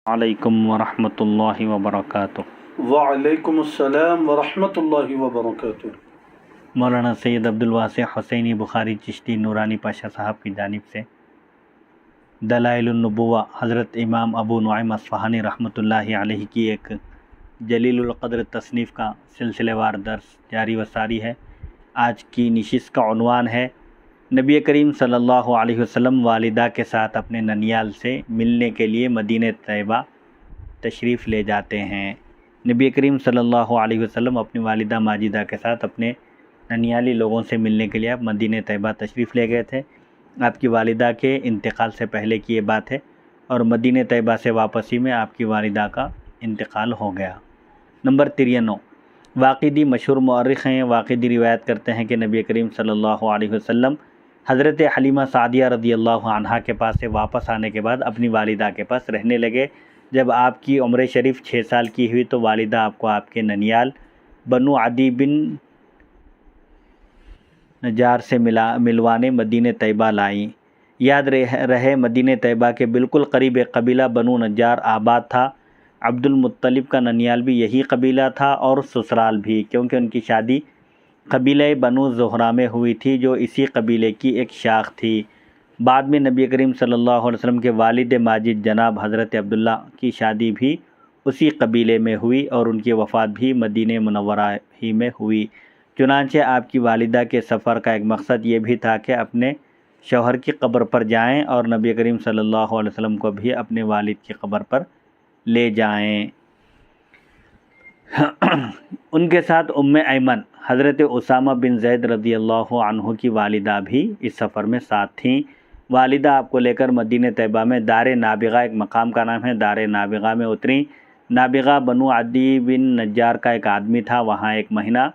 علیکم ورحمۃ اللہ وبرکاتہ۔ وعلیکم السلام ورحمۃ اللہ وبرکاتہ۔ مولانا سید عبدالواسع حسینی بخاری چشتی نورانی پاشا صاحب کی جانب سے دلائل النبوہ حضرت امام ابو نعیم اصفہانی رحمۃ اللہ علیہ کی ایک جلیل القدر تصنیف کا سلسلہ وار درس جاری و ساری ہے۔ آج کی نشست کا عنوان ہے نبی کریم صلی اللہ علیہ وسلم والدہ کے ساتھ اپنے ننیال سے ملنے کے لیے مدینہ طیبہ تشریف لے جاتے ہیں۔ نبی کریم صلی اللہ علیہ وسلم اپنی والدہ ماجدہ کے ساتھ اپنے ننیالی لوگوں سے ملنے کے لیے آپ مدینہ طیبہ تشریف لے گئے تھے۔ آپ کی والدہ کے انتقال سے پہلے کی یہ بات ہے، اور مدینہ طیبہ سے واپسی میں آپ کی والدہ کا انتقال ہو گیا۔ نمبر 93، واقدی مشہور مورخ ہیں۔ واقدی روایت کرتے ہیں کہ نبی کریم صلی اللہ علیہ وسلم حضرت حلیمہ سعدیہ رضی اللہ عنہا کے پاس سے واپس آنے کے بعد اپنی والدہ کے پاس رہنے لگے۔ جب آپ کی عمر شریف 6 سال کی ہوئی تو والدہ آپ کو آپ کے ننیال بنو عدی بن نجار سے ملوانے مدینہ طیبہ لائیں۔ یاد رہے مدینہ طیبہ کے بالکل قریب ایک قبیلہ بنو نجار آباد تھا۔ عبد المطلب کا ننیال بھی یہی قبیلہ تھا اور سسرال بھی، کیونکہ ان کی شادی قبیلہ بنو زہرہ میں ہوئی تھی جو اسی قبیلے کی ایک شاخ تھی۔ بعد میں نبی کریم صلی اللہ علیہ وسلم کے والد ماجد جناب حضرت عبداللہ کی شادی بھی اسی قبیلے میں ہوئی اور ان کی وفات بھی مدینہ منورہ ہی میں ہوئی۔ چنانچہ آپ کی والدہ کے سفر کا ایک مقصد یہ بھی تھا کہ اپنے شوہر کی قبر پر جائیں اور نبی کریم صلی اللہ علیہ وسلم کو بھی اپنے والد کی قبر پر لے جائیں۔ ان کے ساتھ ایمن حضرت اسامہ بن زید رضی اللہ عنہ کی والدہ بھی اس سفر میں ساتھ تھیں۔ والدہ آپ کو لے کر مدینہ طیبہ میں دار نابغہ، ایک مقام کا نام ہے، دار نابغہ میں اتریں۔ نابغہ بنو عدی بن نجار کا ایک آدمی تھا، وہاں 1 مہینہ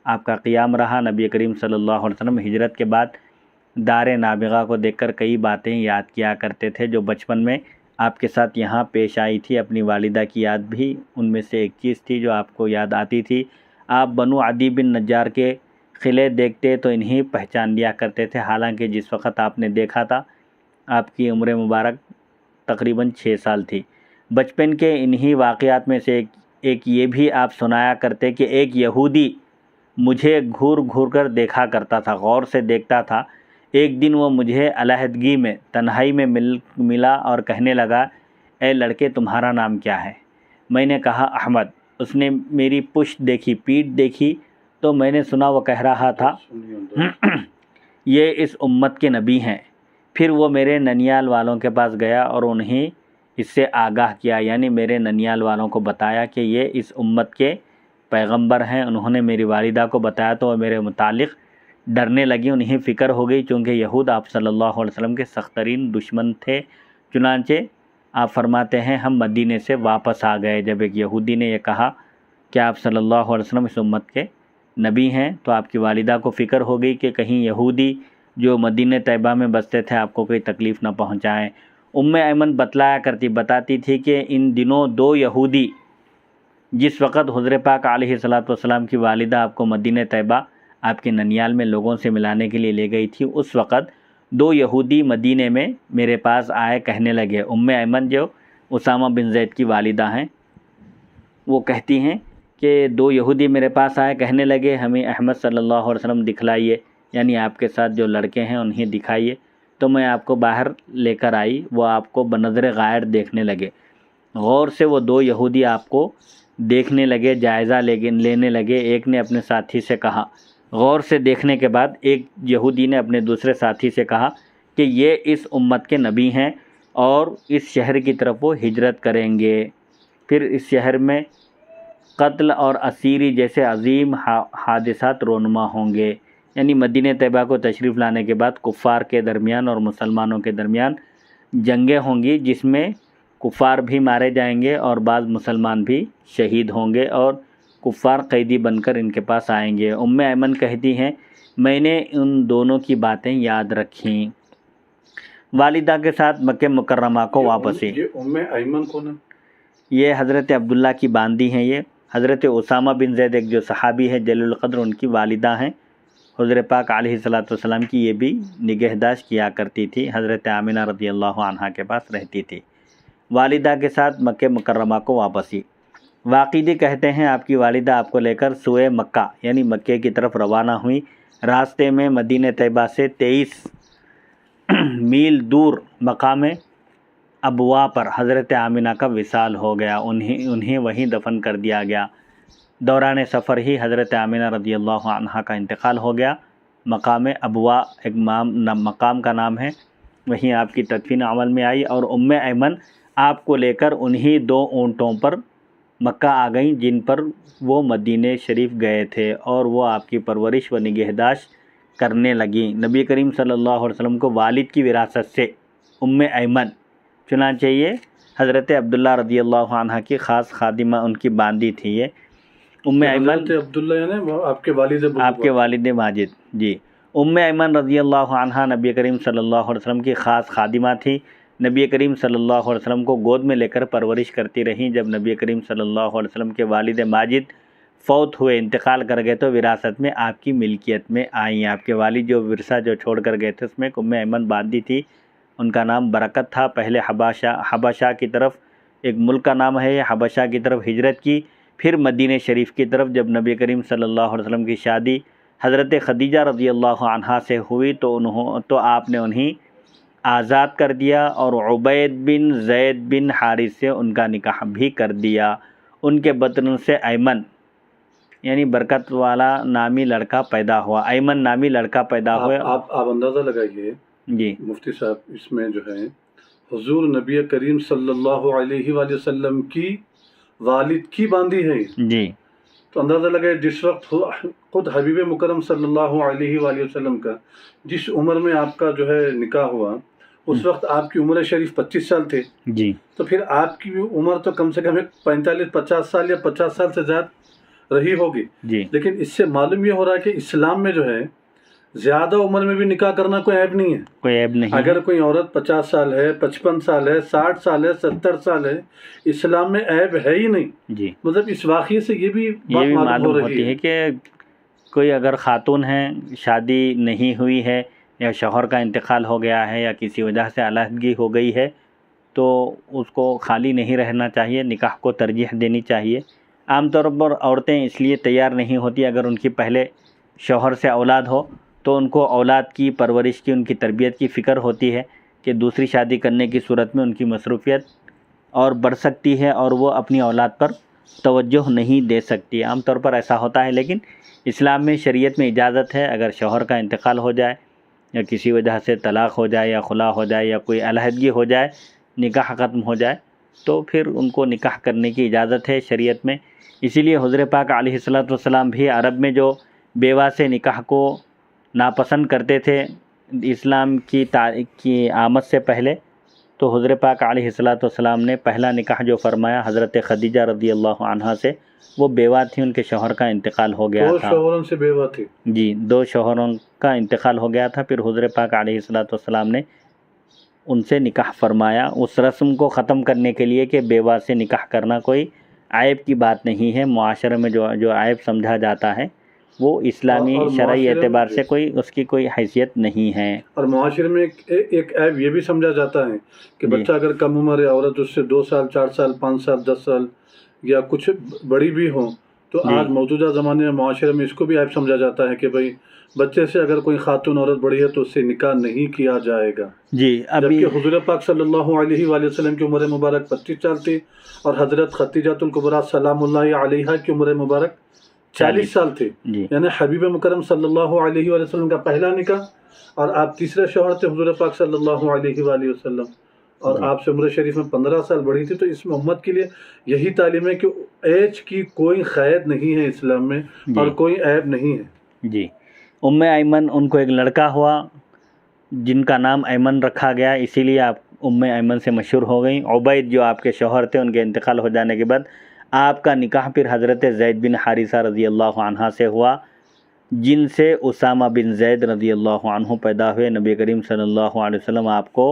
آپ کا قیام رہا۔ نبی کریم صلی اللہ علیہ وسلم ہجرت کے بعد دار نابغہ کو دیکھ کر کئی باتیں یاد کیا کرتے تھے جو بچپن میں آپ کے ساتھ یہاں پیش آئی تھی۔ اپنی والدہ کی یاد بھی ان میں سے ایک چیز تھی جو آپ کو یاد آتی تھی۔ آپ بنو عدی بن نجار کے قلعے دیکھتے تو انہیں پہچان لیا کرتے تھے، حالانکہ جس وقت آپ نے دیکھا تھا آپ کی عمر مبارک تقریباً 6 سال تھی۔ بچپن کے انہی واقعات میں سے ایک یہ بھی آپ سنایا کرتے کہ ایک یہودی مجھے گھور گھور کر دیکھا کرتا تھا، غور سے دیکھتا تھا۔ ایک دن وہ مجھے علیحدگی میں تنہائی میں ملا اور کہنے لگا، اے لڑکے تمہارا نام کیا ہے؟ میں نے کہا احمد۔ اس نے میری پشت دیکھی، پیٹھ دیکھی تو میں نے سنا وہ کہہ رہا تھا یہ اس امت کے نبی ہیں۔ پھر وہ میرے ننیال والوں کے پاس گیا اور انہیں اس سے آگاہ کیا، یعنی میرے ننیال والوں کو بتایا کہ یہ اس امت کے پیغمبر ہیں۔ انہوں نے میری والدہ کو بتایا تو وہ میرے متعلق ڈرنے لگی، انہیں فکر ہو گئی، چونکہ یہود آپ صلی اللہ علیہ وسلم کے سخت ترین دشمن تھے۔ چنانچہ آپ فرماتے ہیں ہم مدینے سے واپس آ گئے۔ جب ایک یہودی نے یہ کہا کہ آپ صلی اللہ علیہ وسلم اس امت کے نبی ہیں تو آپ کی والدہ کو فکر ہو گئی کہ کہیں یہودی جو مدینہ طیبہ میں بستے تھے آپ کو کوئی تکلیف نہ پہنچائیں۔ ایمن بتاتی تھی کہ ان دنوں 2 یہودی، جس وقت حضور پاک علیہ الصلوۃ والسلام کی والدہ آپ کو مدینہ طیبہ آپ کے ننیال میں لوگوں سے ملانے کے لیے لے گئی تھی، اس وقت 2 یہودی مدینے میں میرے پاس آئے، کہنے لگے، ایمن جو اسامہ بن زید کی والدہ ہیں وہ کہتی ہیں کہ 2 یہودی میرے پاس آئے، کہنے لگے ہمیں احمد صلی اللہ علیہ وسلم دکھلائیے، یعنی آپ کے ساتھ جو لڑکے ہیں انہیں دکھائیے۔ تو میں آپ کو باہر لے کر آئی، وہ آپ کو بنظر غائر دیکھنے لگے۔ غور سے وہ 2 یہودی آپ کو دیکھنے لگے، جائزہ لینے لگے۔ ایک نے اپنے ساتھی سے کہا، غور سے دیکھنے کے بعد ایک یہودی نے اپنے دوسرے ساتھی سے کہا کہ یہ اس امت کے نبی ہیں اور اس شہر کی طرف وہ ہجرت کریں گے، پھر اس شہر میں قتل اور اسیری جیسے عظیم حادثات رونما ہوں گے۔ یعنی مدینہ طیبہ کو تشریف لانے کے بعد کفار کے درمیان اور مسلمانوں کے درمیان جنگیں ہوں گی، جس میں کفار بھی مارے جائیں گے اور بعض مسلمان بھی شہید ہوں گے اور کفار قیدی بن کر ان کے پاس آئیں گے۔ ایمن کہتی ہیں میں نے ان دونوں کی باتیں یاد رکھیں۔ والدہ کے ساتھ مکہ مکرمہ کو واپسی۔ یہ ایمن کون ہے؟ یہ حضرت عبداللہ کی باندی ہیں۔ یہ حضرت اسامہ بن زید ایک جو صحابی ہے جلیل القدر، ان کی والدہ ہیں۔ حضور پاک علیہ الصلوۃ والسلام کی یہ بھی نگہداشت کیا کرتی تھی، حضرت آمنہ رضی اللہ عنہا کے پاس رہتی تھی۔ والدہ کے ساتھ مکہ مکرمہ کو واپسی۔ واقدی کہتے ہیں آپ کی والدہ آپ کو لے کر سوئے مکہ یعنی مکے کی طرف روانہ ہوئی۔ راستے میں مدینہ طیبہ سے 23 میل دور مقام ابوا پر حضرت آمنہ کا وصال ہو گیا، انہیں وہیں دفن کر دیا گیا۔ دوران سفر ہی حضرت آمنہ رضی اللہ عنہا کا انتقال ہو گیا۔ مقام ابوا ایک مقام کا نام ہے، وہیں آپ کی تدفین عمل میں آئی، اور ام ایمن آپ کو لے کر انہی 2 اونٹوں پر مکہ آ گئیں جن پر وہ مدینہ شریف گئے تھے، اور وہ آپ کی پرورش و نگہداشت کرنے لگیں۔ نبی کریم صلی اللہ علیہ وسلم کو والد کی وراثت سے ام ایمن، چنانچہ یہ حضرت عبداللہ رضی اللہ عنہ کی خاص خادمہ ان کی باندی تھی۔ یہ ام ایمن حضرت عبداللہ یعنی وہ آپ کے والد بزرگ، آپ کے والد ماجد جی۔ ام ایمن رضی اللہ عنہا نبی کریم صلی اللہ علیہ وسلم کی خاص خادمہ تھی۔ نبی کریم صلی اللہ علیہ وسلم کو گود میں لے کر پرورش کرتی رہیں۔ جب نبی کریم صلی اللہ علیہ وسلم کے والد ماجد فوت ہوئے، انتقال کر گئے، تو وراثت میں آپ کی ملکیت میں آئیں۔ آپ کے والد جو ورثہ جو چھوڑ کر گئے تھے اس میں ام ایمن باندی تھی، ان کا نام برکت تھا۔ پہلے حبشہ کی طرف، ایک ملک کا نام ہے، حبشہ کی طرف ہجرت کی، پھر مدینہ شریف کی طرف۔ جب نبی کریم صلی اللہ علیہ وسلم کی شادی حضرت خدیجہ رضی اللہ عنہا سے ہوئی تو آپ نے انہیں آزاد کر دیا، اور عبید بن زید بن حارث سے ان کا نکاح بھی کر دیا۔ ان کے بطن سے ایمن یعنی برکت والا نامی لڑکا پیدا ہوا، ایمن نامی لڑکا پیدا ہوا۔ آپ اندازہ لگائیے جی مفتی صاحب، اس میں جو ہے حضور نبی کریم صلی اللہ علیہ وآلہ وسلم کی والد کی باندی ہے، جی تو اندازہ لگائے جس وقت خود حبیب مکرم صلی اللہ علیہ وآلہ وسلم کا جس عمر میں آپ کا جو ہے نکاح ہوا، اس وقت آپ کی عمر شریف 25 سال تھے، جی تو پھر آپ کی عمر تو کم سے کم 45-50 سال یا 50 سال سے زیادہ رہی ہوگی۔ جی لیکن اس سے معلوم یہ ہو رہا ہے کہ اسلام میں جو ہے زیادہ عمر میں بھی نکاح کرنا کوئی عیب نہیں ہے۔ کوئی عیب نہیں۔ اگر کوئی عورت 50 سال ہے، 55 سال ہے، 60 سال ہے، 70 سال ہے، اسلام میں عیب ہے ہی نہیں۔ جی مطلب اس واقعے سے یہ بھی یہ بات بھی معلوم معلوم ہو ہوتی رہی ہے کہ کوئی اگر خاتون ہے، شادی نہیں ہوئی ہے، یا شوہر کا انتقال ہو گیا ہے، یا کسی وجہ سے علیحدگی ہو گئی ہے، تو اس کو خالی نہیں رہنا چاہیے، نکاح کو ترجیح دینی چاہیے۔ عام طور پر عورتیں اس لیے تیار نہیں ہوتی، اگر ان کی پہلے شوہر سے اولاد ہو تو ان کو اولاد کی پرورش کی، ان کی تربیت کی فکر ہوتی ہے کہ دوسری شادی کرنے کی صورت میں ان کی مصروفیت اور بڑھ سکتی ہے، اور وہ اپنی اولاد پر توجہ نہیں دے سکتی۔ عام طور پر ایسا ہوتا ہے، لیکن اسلام میں شریعت میں اجازت ہے، اگر شوہر کا انتقال ہو جائے، یا کسی وجہ سے طلاق ہو جائے، یا خلا ہو جائے، یا کوئی علیحدگی ہو جائے، نکاح ختم ہو جائے، تو پھر ان کو نکاح کرنے کی اجازت ہے شریعت میں۔ اسی لیے حضور پاک علیہ الصلوۃ والسلام بھی عرب میں جو بیوہ سے نکاح کو ناپسند کرتے تھے اسلام کی آمد سے پہلے، تو حضور پاک علیہ الصلوۃ والسلام نے پہلا نکاح جو فرمایا حضرت خدیجہ رضی اللہ عنہا سے، وہ بیوہ تھی، ان کے شوہر کا انتقال ہو گیا تھا۔ 2 شوہروں سے بیوہ تھی۔ جی 2 شوہروں کا انتقال ہو گیا تھا، پھر حضور پاک علیہ الصلوۃ والسلام نے ان سے نکاح فرمایا، اس رسم کو ختم کرنے کے لیے کہ بیوہ سے نکاح کرنا کوئی عیب کی بات نہیں ہے۔ معاشرے میں جو عیب سمجھا جاتا ہے وہ اسلامی اور شرعی معاشرے اعتبار میں سے اس کی کوئی حیثیت نہیں ہے۔ اور معاشرے میں ایک عیب یہ بھی سمجھا جاتا ہے کہ بچہ اگر کم عمر ہے، عورت اس سے 2 سال 4 سال 5 سال 10 سال یا کچھ بڑی بھی ہو، تو آج موجودہ زمانے میں معاشرے میں اس کو بھی عیب سمجھا جاتا ہے کہ بھئی بچے سے اگر کوئی خاتون عورت بڑی ہے تو اس سے نکاح نہیں کیا جائے گا۔ جی ابھی جبکہ حضور پاک صلی اللہ علیہ وآلہ وسلم کی عمر مبارک 25 سال تھی، اور حضرت خدیجہ الکبریٰ سلام اللہ علیہا کی عمر مبارک 40 سال تھی۔ جی یعنی حبیب مکرم صلی اللہ علیہ وآلہ وسلم کا پہلا نکاح، اور آپ تیسرے شوہر تھے حضور پاک صلی اللہ علیہ وآلہ وسلم، اور آپ سے عمر شریف میں 15 سال بڑھی تھی۔ تو اس میں امت کے لیے یہی تعلیم ہے کہ ایج کی کوئی قید نہیں ہے اسلام میں، اور کوئی عیب نہیں ہے۔ جی ام ایمن، ان کو ایک لڑکا ہوا جن کا نام ایمن رکھا گیا، اسی لیے آپ ام ایمن سے مشہور ہو گئیں۔ عبید جو آپ کے شوہر تھے، ان کے انتقال ہو جانے کے بعد آپ کا نکاح پھر حضرت زید بن حارثہ رضی اللہ عنہ سے ہوا، جن سے اسامہ بن زید رضی اللہ عنہ پیدا ہوئے۔ نبی کریم صلی اللہ علیہ وسلم آپ کو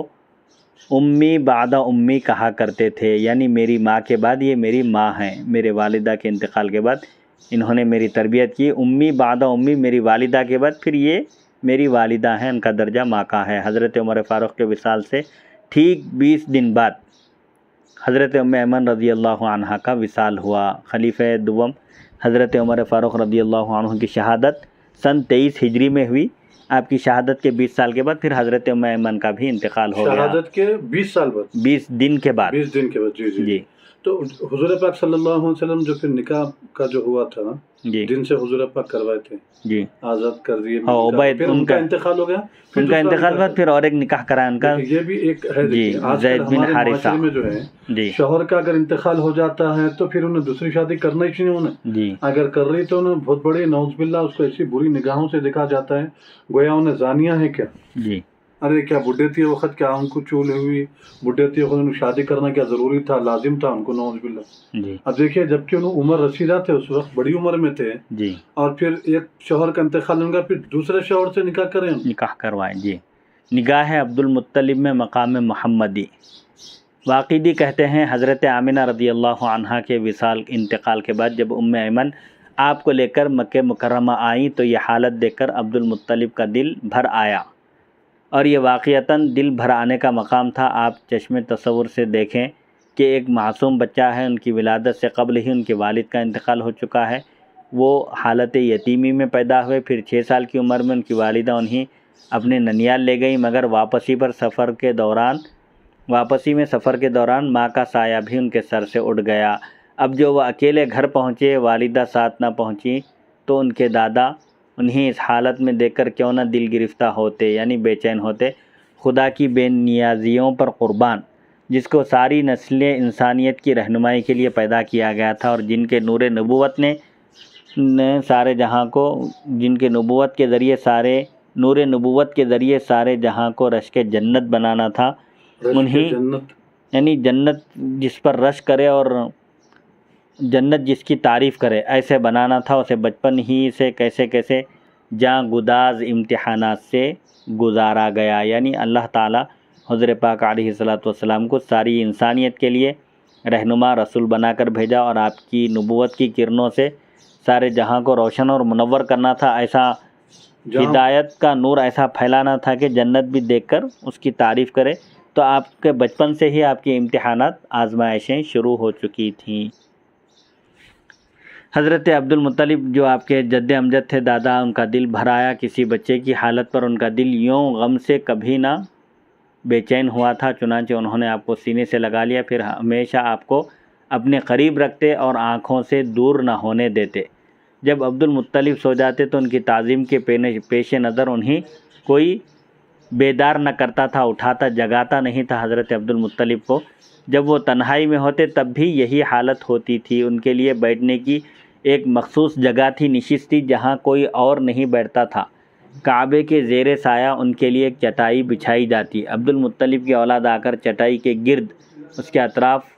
امی بعد امی کہا کرتے تھے، یعنی میری ماں کے بعد یہ میری ماں ہیں، میرے والدہ کے انتقال کے بعد انہوں نے میری تربیت کی۔ امی بعد امی، میری والدہ کے بعد پھر یہ میری والدہ ہیں، ان کا درجہ ماں کا ہے۔ حضرت عمر فاروق کے وصال سے ٹھیک 20 دن بعد حضرت ام ایمن رضی اللہ عنہ کا وصال ہوا۔ خلیفہ دوم حضرت عمر فاروق رضی اللہ عنہ کی شہادت سن 23 ہجری میں ہوئی۔ آپ کی شہادت کے 20 سال کے بعد پھر حضرت ام ایمن کا بھی انتقال ہو گیا۔ شہادت کے 20 سال بعد، 20 دن کے بعد 20 دن کے بعد، جی جی جی تو حضور پاک صلی اللہ علیہ وسلم جو پھر نکاح کا جو ہوا تھا نا، جی جن سے حضور پاک کروائے تھے، جی آزاد کر دیے، ہاں، عبید پھر ان کا انتقال ہو گیا، پھر ان کا دوسرا انتقال بعد پھر اور ایک نکاح کرا ان کا، یہ بھی ایک ہے جی، دیکھیے، آج زید کل بن ہمارے حارثہ، معاشرے میں جو ہے جی شوہر کا اگر انتقال ہو جاتا ہے تو پھر انہیں دوسری شادی کرنا ہی چاہیے انہیں، جی اگر کر رہی تو انہیں بہت بڑی نعوذ باللہ اس کو ایسی بری نگاہوں سے دیکھا جاتا ہے گویا انہیں زانیہ ہے کیا، جی ارے کیا بڈھے تھے وقت، کیا ان کو چول ہوئی، بڈھے تھے وقت ان کو شادی کرنا کیا ضروری تھا، لازم تھا ان کو، نعوذ باللہ۔ جی اب دیکھیے جبکہ انہوں عمر رسیدہ تھے اس وقت، بڑی عمر میں تھے، جی اور پھر ایک شوہر کا انتقال ہوگا پھر دوسرے شوہر سے نکاح کریں ہم۔ نکاح کروائیں، جی۔ نگاہ عبد المطلب میں مقام محمدی۔ واقعی کہتے ہیں حضرت آمنہ رضی اللہ عنہا کے وصال انتقال کے بعد جب ام ایمن آپ کو لے کر مکہ مکرمہ آئیں تو یہ حالت دیکھ کر عبد المطلب کا دل بھر آیا، اور یہ واقعتاً دل بھر آنے کا مقام تھا۔ آپ چشم تصور سے دیکھیں کہ ایک معصوم بچہ ہے، ان کی ولادت سے قبل ہی ان کے والد کا انتقال ہو چکا ہے، وہ حالت یتیمی میں پیدا ہوئے، پھر 6 سال کی عمر میں ان کی والدہ انہیں اپنے ننیال لے گئی، مگر واپسی میں سفر کے دوران ماں کا سایہ بھی ان کے سر سے اڑ گیا۔ اب جو وہ اکیلے گھر پہنچے، والدہ ساتھ نہ پہنچی، تو ان کے دادا انہیں اس حالت میں دیکھ کر کیوں نہ دل گرفتہ ہوتے، یعنی بے چین ہوتے۔ خدا کی بے نیازیوں پر قربان، جس کو ساری نسلیں انسانیت کی رہنمائی کے لیے پیدا کیا گیا تھا، اور جن کے نور نبوت نے سارے جہاں کو، جن کے نبوت کے ذریعے نور نبوت کے ذریعے سارے جہاں کو رشک جنت بنانا تھا، انہیں جنت یعنی جنت جس پر رش کرے اور جنت جس کی تعریف کرے ایسے بنانا تھا، اسے بچپن ہی سے کیسے کیسے جاں گداز امتحانات سے گزارا گیا۔ یعنی اللہ تعالیٰ حضور پاک علیہ السلام کو ساری انسانیت کے لیے رہنما رسول بنا کر بھیجا، اور آپ کی نبوت کی کرنوں سے سارے جہاں کو روشن اور منور کرنا تھا، ایسا ہدایت کا نور ایسا پھیلانا تھا کہ جنت بھی دیکھ کر اس کی تعریف کرے۔ تو آپ کے بچپن سے ہی آپ کی امتحانات، آزمائشیں شروع ہو چکی تھیں۔ حضرت عبد المطلب جو آپ کے جد امجد تھے، دادا، ان کا دل بھر آیا کسی بچے کی حالت پر، ان کا دل یوں غم سے کبھی نہ بے چین ہوا تھا، چنانچہ انہوں نے آپ کو سینے سے لگا لیا، پھر ہمیشہ آپ کو اپنے قریب رکھتے اور آنکھوں سے دور نہ ہونے دیتے۔ جب عبد المطلب سو جاتے تو ان کی تعظیم کے پیش نظر انہیں کوئی بیدار نہ کرتا تھا، اٹھاتا جگاتا نہیں تھا حضرت عبد المطلب کو۔ جب وہ تنہائی میں ہوتے تب بھی یہی حالت ہوتی تھی۔ ان کے لیے بیٹھنے کی ایک مخصوص جگہ تھی، نشست تھی، جہاں کوئی اور نہیں بیٹھتا تھا۔ کعبے کے زیر سایہ ان کے لیے ایک چٹائی بچھائی جاتی، عبد المطلب کی اولاد آ کر چٹائی کے گرد اس کے اطراف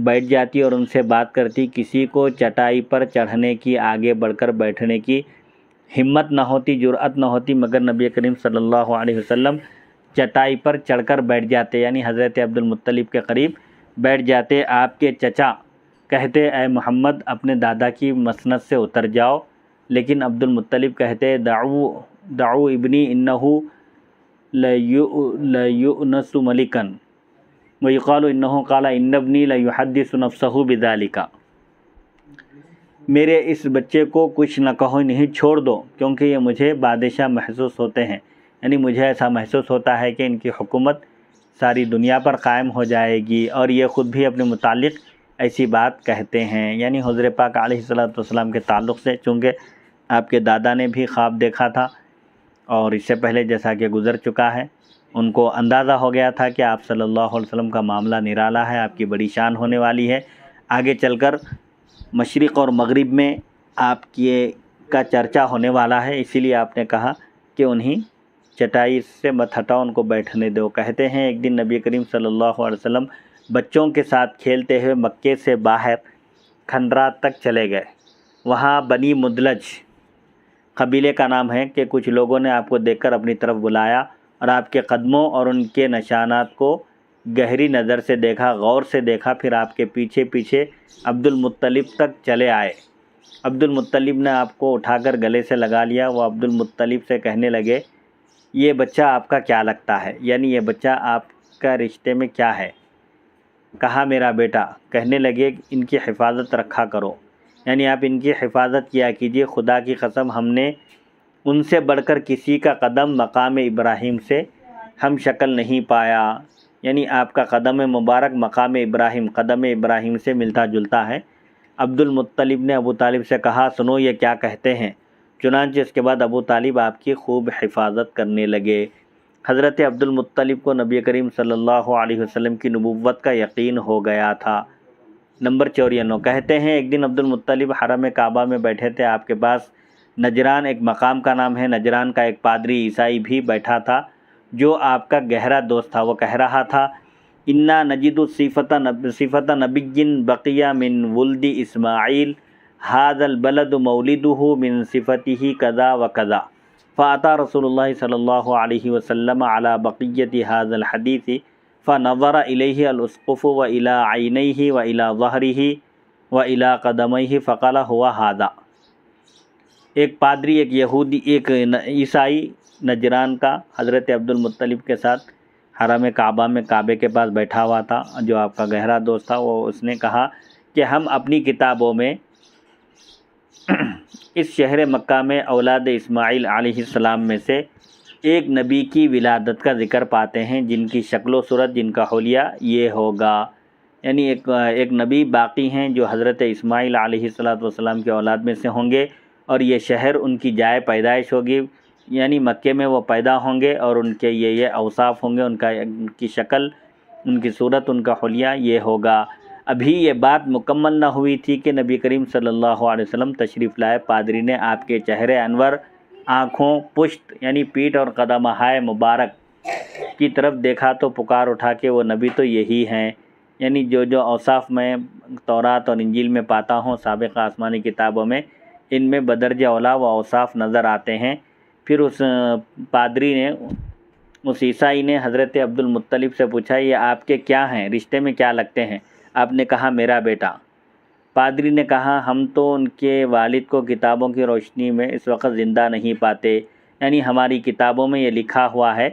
بیٹھ جاتی اور ان سے بات کرتی۔ کسی کو چٹائی پر چڑھنے کی، آگے بڑھ کر بیٹھنے کی ہمت نہ ہوتی، جرأت نہ ہوتی، مگر نبی کریم صلی اللہ علیہ وسلم چٹائی پر چڑھ کر بیٹھ جاتے، یعنی حضرت عبد المطلب کے قریب بیٹھ جاتے۔ آپ کے چچا کہتے، اے محمد اپنے دادا کی مسند سے اتر جاؤ، لیکن عبد المطلب کہتے، دعو ابنی انہ لیؤنس ملکا ویقال انہ قال ان ابنی لیحدث نفسہ بذالک۔ میرے اس بچے کو کچھ نہ کہو، نہیں چھوڑ دو، کیونکہ یہ مجھے بادشاہ محسوس ہوتے ہیں، یعنی مجھے ایسا محسوس ہوتا ہے کہ ان کی حکومت ساری دنیا پر قائم ہو جائے گی، اور یہ خود بھی اپنے متعلق ایسی بات کہتے ہیں۔ یعنی حضور پاک علیہ السلام کے تعلق سے، چونکہ آپ کے دادا نے بھی خواب دیکھا تھا، اور اس سے پہلے جیسا کہ گزر چکا ہے، ان کو اندازہ ہو گیا تھا کہ آپ صلی اللہ علیہ وسلم کا معاملہ نرالا ہے، آپ کی بڑی شان ہونے والی ہے، آگے چل کر مشرق اور مغرب میں آپ کا چرچا ہونے والا ہے، اسی لیے آپ نے کہا کہ انہیں چٹائی سے مت ہٹاؤ، ان کو بیٹھنے دو۔ کہتے ہیں ایک دن نبی کریم صلی اللہ علیہ وسلم بچوں کے ساتھ کھیلتے ہوئے مکے سے باہر کھنڈرات تک چلے گئے۔ وہاں بنی مدلج قبیلے کا نام ہے کہ کچھ لوگوں نے آپ کو دیکھ کر اپنی طرف بلایا، اور آپ کے قدموں اور ان کے نشانات کو گہری نظر سے دیکھا، غور سے دیکھا، پھر آپ کے پیچھے پیچھے عبد المطلب تک چلے آئے۔ عبد المطلب نے آپ کو اٹھا کر گلے سے لگا لیا۔ وہ عبد المطلب سے کہنے لگے، یہ بچہ آپ کا کیا لگتا ہے؟ یعنی یہ بچہ آپ کا رشتے میں کیا ہے؟ کہا میرا بیٹا، کہنے لگے ان کی حفاظت رکھا کرو، یعنی آپ ان کی حفاظت کیا کیجیے، خدا کی قسم ہم نے ان سے بڑھ کر کسی کا قدم مقام ابراہیم سے ہم شکل نہیں پایا، یعنی آپ کا قدم مبارک مقام ابراہیم، قدم ابراہیم سے ملتا جلتا ہے۔ عبد المطلب نے ابو طالب سے کہا سنو یہ کیا کہتے ہیں، چنانچہ اس کے بعد ابو طالب آپ کی خوب حفاظت کرنے لگے۔ حضرت عبد المطلب کو نبی کریم صلی اللہ علیہ وسلم کی نبوت کا یقین ہو گیا تھا۔ نمبر 94 کہتے ہیں ایک دن عبد المطلب حرم کعبہ میں بیٹھے تھے، آپ کے پاس نجران ایک مقام کا نام ہے، نجران کا ایک پادری عیسائی بھی بیٹھا تھا جو آپ کا گہرا دوست تھا۔ وہ کہہ رہا تھا انا نجد صفت نبی بقیہ من ولد اسماعیل هذا البلد مولده من صفته كذا وكذا فأتى رسول الله صلى الله عليه وسلم على بقية هذا الحديث فنظر إليه الأسقف وإلى عينيه وإلى ظهره وإلى قدميه فقال هو هذا۔ ایک پادری، ایک یہودی، ایک عیسائی نجران کا حضرت عبد المطلب کے ساتھ حرم کعبہ میں کعبے کے پاس بیٹھا ہوا تھا، جو آپ کا گہرا دوست تھا۔ اس نے کہا کہ ہم اپنی کتابوں میں اس شہر مکہ میں اولاد اسماعیل علیہ السلام میں سے ایک نبی کی ولادت کا ذکر پاتے ہیں جن کی شکل و صورت، جن کا حلیہ یہ ہوگا، یعنی ایک نبی باقی ہیں جو حضرت اسماعیل علیہ السلام کے اولاد میں سے ہوں گے، اور یہ شہر ان کی جائے پیدائش ہوگی، یعنی مکے میں وہ پیدا ہوں گے، اور ان کے یہ اوصاف ہوں گے، ان کی شکل، ان کی صورت، ان کا حلیہ یہ ہوگا۔ ابھی یہ بات مکمل نہ ہوئی تھی کہ نبی کریم صلی اللہ علیہ وسلم تشریف لائے۔ پادری نے آپ کے چہرے انور، آنکھوں، پشت یعنی پیٹھ اور قدمہائے مبارک کی طرف دیکھا تو پکار اٹھا کہ وہ نبی تو یہی ہیں، یعنی جو اوصاف میں تورات اور انجیل میں پاتا ہوں، سابقہ آسمانی کتابوں میں، ان میں بدرجہ اولا وہ اوصاف نظر آتے ہیں۔ پھر اس پادری نے، اس عیسائی نے حضرت عبد المطلب سے پوچھا یہ آپ کے کیا ہیں، رشتے میں کیا لگتے ہیں؟ آپ نے کہا میرا بیٹا۔ پادری نے کہا ہم تو ان کے والد کو کتابوں کی روشنی میں اس وقت زندہ نہیں پاتے، یعنی ہماری کتابوں میں یہ لکھا ہوا ہے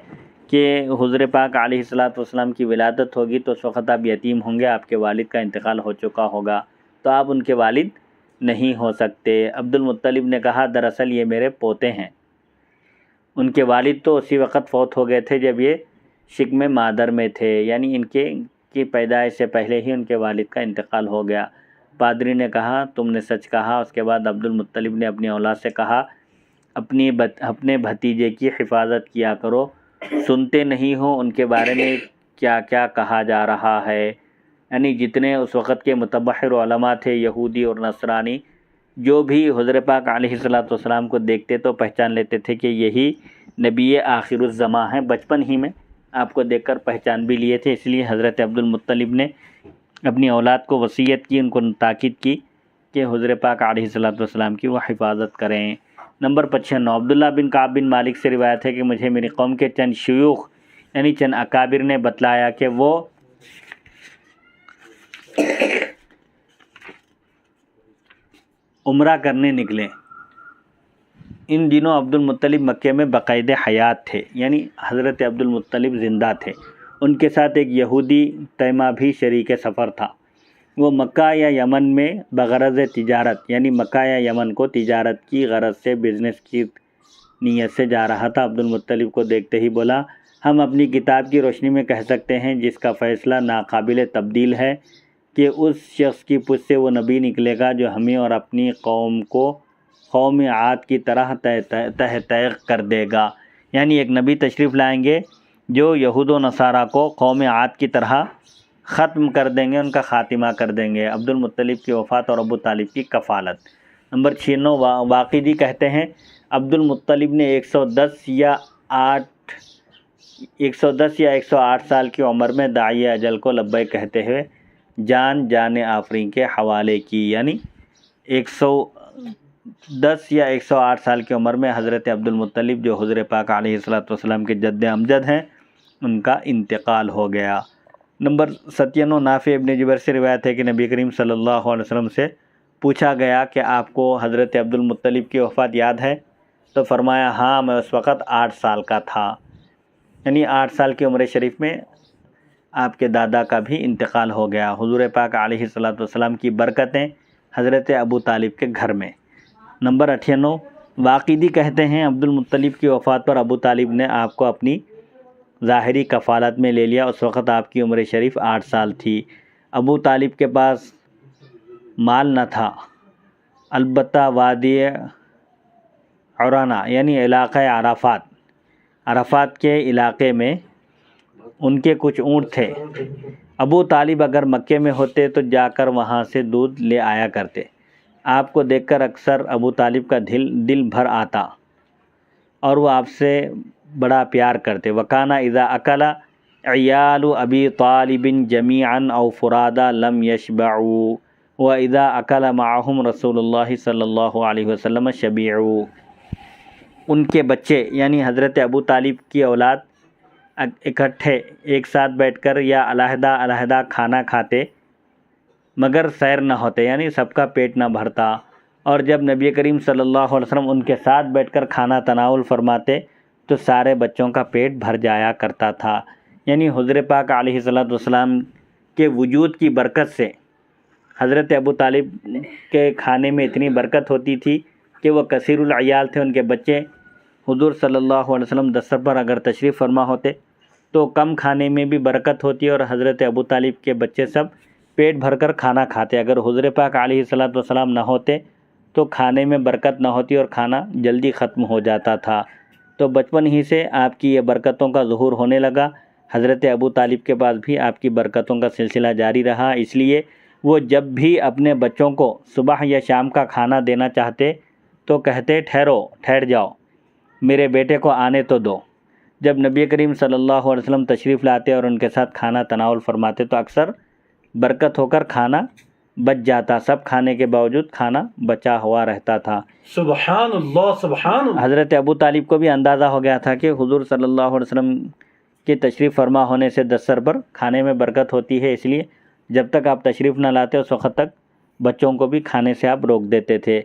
کہ حضور پاک علیہ السلام کی ولادت ہوگی تو اس وقت آپ یتیم ہوں گے، آپ کے والد کا انتقال ہو چکا ہوگا، تو آپ ان کے والد نہیں ہو سکتے۔ عبد المطلب نے کہا دراصل یہ میرے پوتے ہیں، ان کے والد تو اسی وقت فوت ہو گئے تھے جب یہ شکم مادر میں تھے، یعنی ان کی پیدائش سے پہلے ہی ان کے والد کا انتقال ہو گیا۔ پادری نے کہا تم نے سچ کہا۔ اس کے بعد عبد المطلب نے اپنی اولاد سے کہا اپنے بھتیجے کی حفاظت کیا کرو، سنتے نہیں ہو ان کے بارے میں کیا کیا کہا جا رہا ہے، یعنی جتنے اس وقت کے متبحر علماء تھے، یہودی اور نصرانی، جو بھی حضور پاک علیہ السلام کو دیکھتے تو پہچان لیتے تھے کہ یہی نبی آخر الزماں ہیں۔ بچپن ہی میں آپ کو دیکھ کر پہچان بھی لیے تھے، اس لیے حضرت عبد المطلب نے اپنی اولاد کو وصیت کی، ان کو تاکید کی کہ حضور پاک علیہ السلام کی وہ حفاظت کریں۔ نمبر 95 عبداللہ بن کعب بن مالک سے روایت ہے کہ مجھے میری قوم کے چند شیوخ یعنی چند اکابر نے بتلایا کہ وہ عمرہ کرنے نکلے۔ ان دنوں عبد المطلب مکے میں باقاعد حیات تھے، یعنی حضرت عبد المطلب زندہ تھے۔ ان کے ساتھ ایک یہودی تیمہ بھی شریک سفر تھا۔ وہ مکہ یا یمن میں بغرض تجارت، یعنی مکہ یا یمن کو تجارت کی غرض سے، بزنس کی نیت سے جا رہا تھا۔ عبد المطلب کو دیکھتے ہی بولا ہم اپنی کتاب کی روشنی میں کہہ سکتے ہیں جس کا فیصلہ ناقابل تبدیل ہے کہ اس شخص کی پشت سے وہ نبی نکلے گا جو ہمیں اور اپنی قوم کو قوم عاد کی طرح تہ کر دے گا، یعنی ایک نبی تشریف لائیں گے جو یہود و نصارہ کو قوم عاد کی طرح ختم کر دیں گے، ان کا خاتمہ کر دیں گے۔ عبد المطلب کی وفات اور ابو طالب کی کفالت۔ نمبر 96 واقدی کہتے ہیں عبد المطلب نے 110 یا 108 سال کی عمر میں داعی اجل کو لبیک کہتے ہوئے جان آفرین کے حوالے کی، یعنی 110 یا 108 سال کی عمر میں حضرت عبد المطلب جو حضور پاک علیہ السلام کے جد امجد ہیں، ان کا انتقال ہو گیا۔ نمبر 97 نافع ابن جبیر سے روایت ہے کہ نبی کریم صلی اللہ علیہ وسلم سے پوچھا گیا کہ آپ کو حضرت عبد المطلب کی وفات یاد ہے؟ تو فرمایا ہاں، میں اس وقت 8 سال کا تھا، یعنی 8 سال کی عمر شریف میں آپ کے دادا کا بھی انتقال ہو گیا۔ حضور پاک علیہ الصلوۃ والسلام کی برکتیں حضرت ابو طالب کے گھر میں۔ نمبر 98، واقدی کہتے ہیں عبد المطلب کی وفات پر ابو طالب نے آپ کو اپنی ظاہری کفالت میں لے لیا۔ اس وقت آپ کی عمر شریف 8 سال تھی۔ ابو طالب کے پاس مال نہ تھا، البتہ وادی عرانہ یعنی علاقہ عرفات کے علاقے میں ان کے کچھ اونٹ تھے۔ ابو طالب اگر مکے میں ہوتے تو جا کر وہاں سے دودھ لے آیا کرتے۔ آپ کو دیکھ کر اکثر ابو طالب کا دل بھر آتا اور وہ آپ سے بڑا پیار کرتے۔ وکانا اذا اکل عیال ابی طالب جمیعا او فرادا لم یشبعوا واذا اکل معهم رسول اللہ صلی اللہ علیہ وسلم شبعوا۔ ان کے بچے یعنی حضرت ابو طالب کی اولاد اکٹھے ایک ساتھ بیٹھ کر یا علیحدہ علیحدہ کھانا کھاتے مگر سیر نہ ہوتے، یعنی سب کا پیٹ نہ بھرتا۔ اور جب نبی کریم صلی اللہ علیہ وسلم ان کے ساتھ بیٹھ کر کھانا تناول فرماتے تو سارے بچوں کا پیٹ بھر جایا کرتا تھا۔ یعنی حضور پاک علیہ الصلوۃ والسلام کے وجود کی برکت سے حضرت ابو طالب کے کھانے میں اتنی برکت ہوتی تھی کہ وہ کثیر العیال تھے۔ ان کے بچے حضور صلی اللہ علیہ وسلم دستر پر اگر تشریف فرما ہوتے تو کم کھانے میں بھی برکت ہوتی اور حضرت ابو طالب کے بچے سب پیٹ بھر کر کھانا کھاتے۔ اگر حضور پاک علیہ الصلوۃ والسلام نہ ہوتے تو کھانے میں برکت نہ ہوتی اور کھانا جلدی ختم ہو جاتا تھا۔ تو بچپن ہی سے آپ کی یہ برکتوں کا ظہور ہونے لگا۔ حضرت ابو طالب کے پاس بھی آپ کی برکتوں کا سلسلہ جاری رہا، اس لیے وہ جب بھی اپنے بچوں کو صبح یا شام کا کھانا دینا چاہتے تو کہتے ٹھہر جاؤ، میرے بیٹے کو آنے تو دو۔ جب نبی کریم صلی اللہ علیہ وسلم تشریف لاتے اور ان کے ساتھ کھانا تناول فرماتے تو اکثر برکت ہو کر کھانا بچ جاتا، سب کھانے کے باوجود کھانا بچا ہوا رہتا تھا۔ سبحان اللہ سبحان اللہ۔ حضرت ابو طالب کو بھی اندازہ ہو گیا تھا کہ حضور صلی اللہ علیہ وسلم کے تشریف فرما ہونے سے دستر پر کھانے میں برکت ہوتی ہے، اس لیے جب تک آپ تشریف نہ لاتے اس وقت تک بچوں کو بھی کھانے سے آپ روک دیتے تھے۔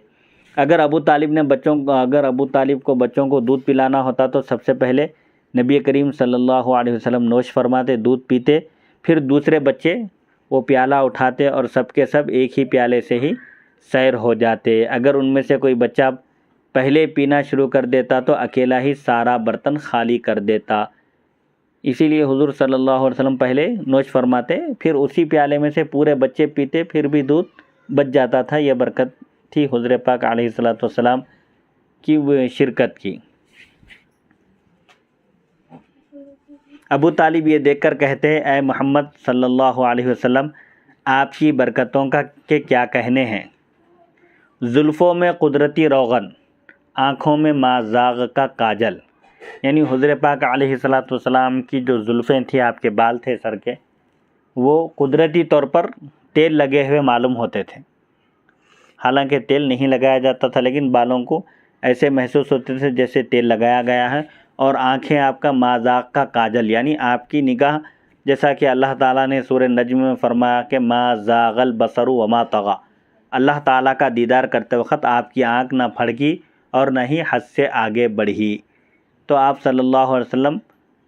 اگر ابو طالب کو بچوں کو دودھ پلانا ہوتا تو سب سے پہلے نبی کریم صلی اللہ علیہ وسلم نوش فرماتے، دودھ پیتے، پھر دوسرے بچے وہ پیالہ اٹھاتے اور سب کے سب ایک ہی پیالے سے ہی سیر ہو جاتے۔ اگر ان میں سے کوئی بچہ پہلے پینا شروع کر دیتا تو اکیلا ہی سارا برتن خالی کر دیتا۔ اسی لیے حضور صلی اللہ علیہ وسلم پہلے نوش فرماتے، پھر اسی پیالے میں سے پورے بچے پیتے، پھر بھی دودھ بچ جاتا تھا۔ یہ برکت تھی حضور پاک علیہ الصلوۃ والسلام کی شرکت کی۔ ابو طالب یہ دیکھ کر کہتے ہیں، اے محمد صلی اللہ علیہ وسلم، آپ کی برکتوں کے کیا کہنے ہیں۔ زلفوں میں قدرتی روغن، آنکھوں میں مازاغ کا کاجل۔ یعنی حضور پاک علیہ الصلوۃ والسلام کی جو زلفیں تھیں، آپ کے بال تھے سر کے، وہ قدرتی طور پر تیل لگے ہوئے معلوم ہوتے تھے۔ حالانکہ تیل نہیں لگایا جاتا تھا لیکن بالوں کو ایسے محسوس ہوتے تھے جیسے تیل لگایا گیا ہے۔ اور آنکھیں آپ کا مازاغ کا کاجل، یعنی آپ کی نگاہ، جیسا کہ اللہ تعالیٰ نے سورہ نجم میں فرمایا کہ ما زاغ البصر وما طغى، اللہ تعالیٰ کا دیدار کرتے وقت آپ کی آنکھ نہ پھڑکی اور نہ ہی حد سے آگے بڑھی۔ تو آپ صلی اللہ علیہ وسلم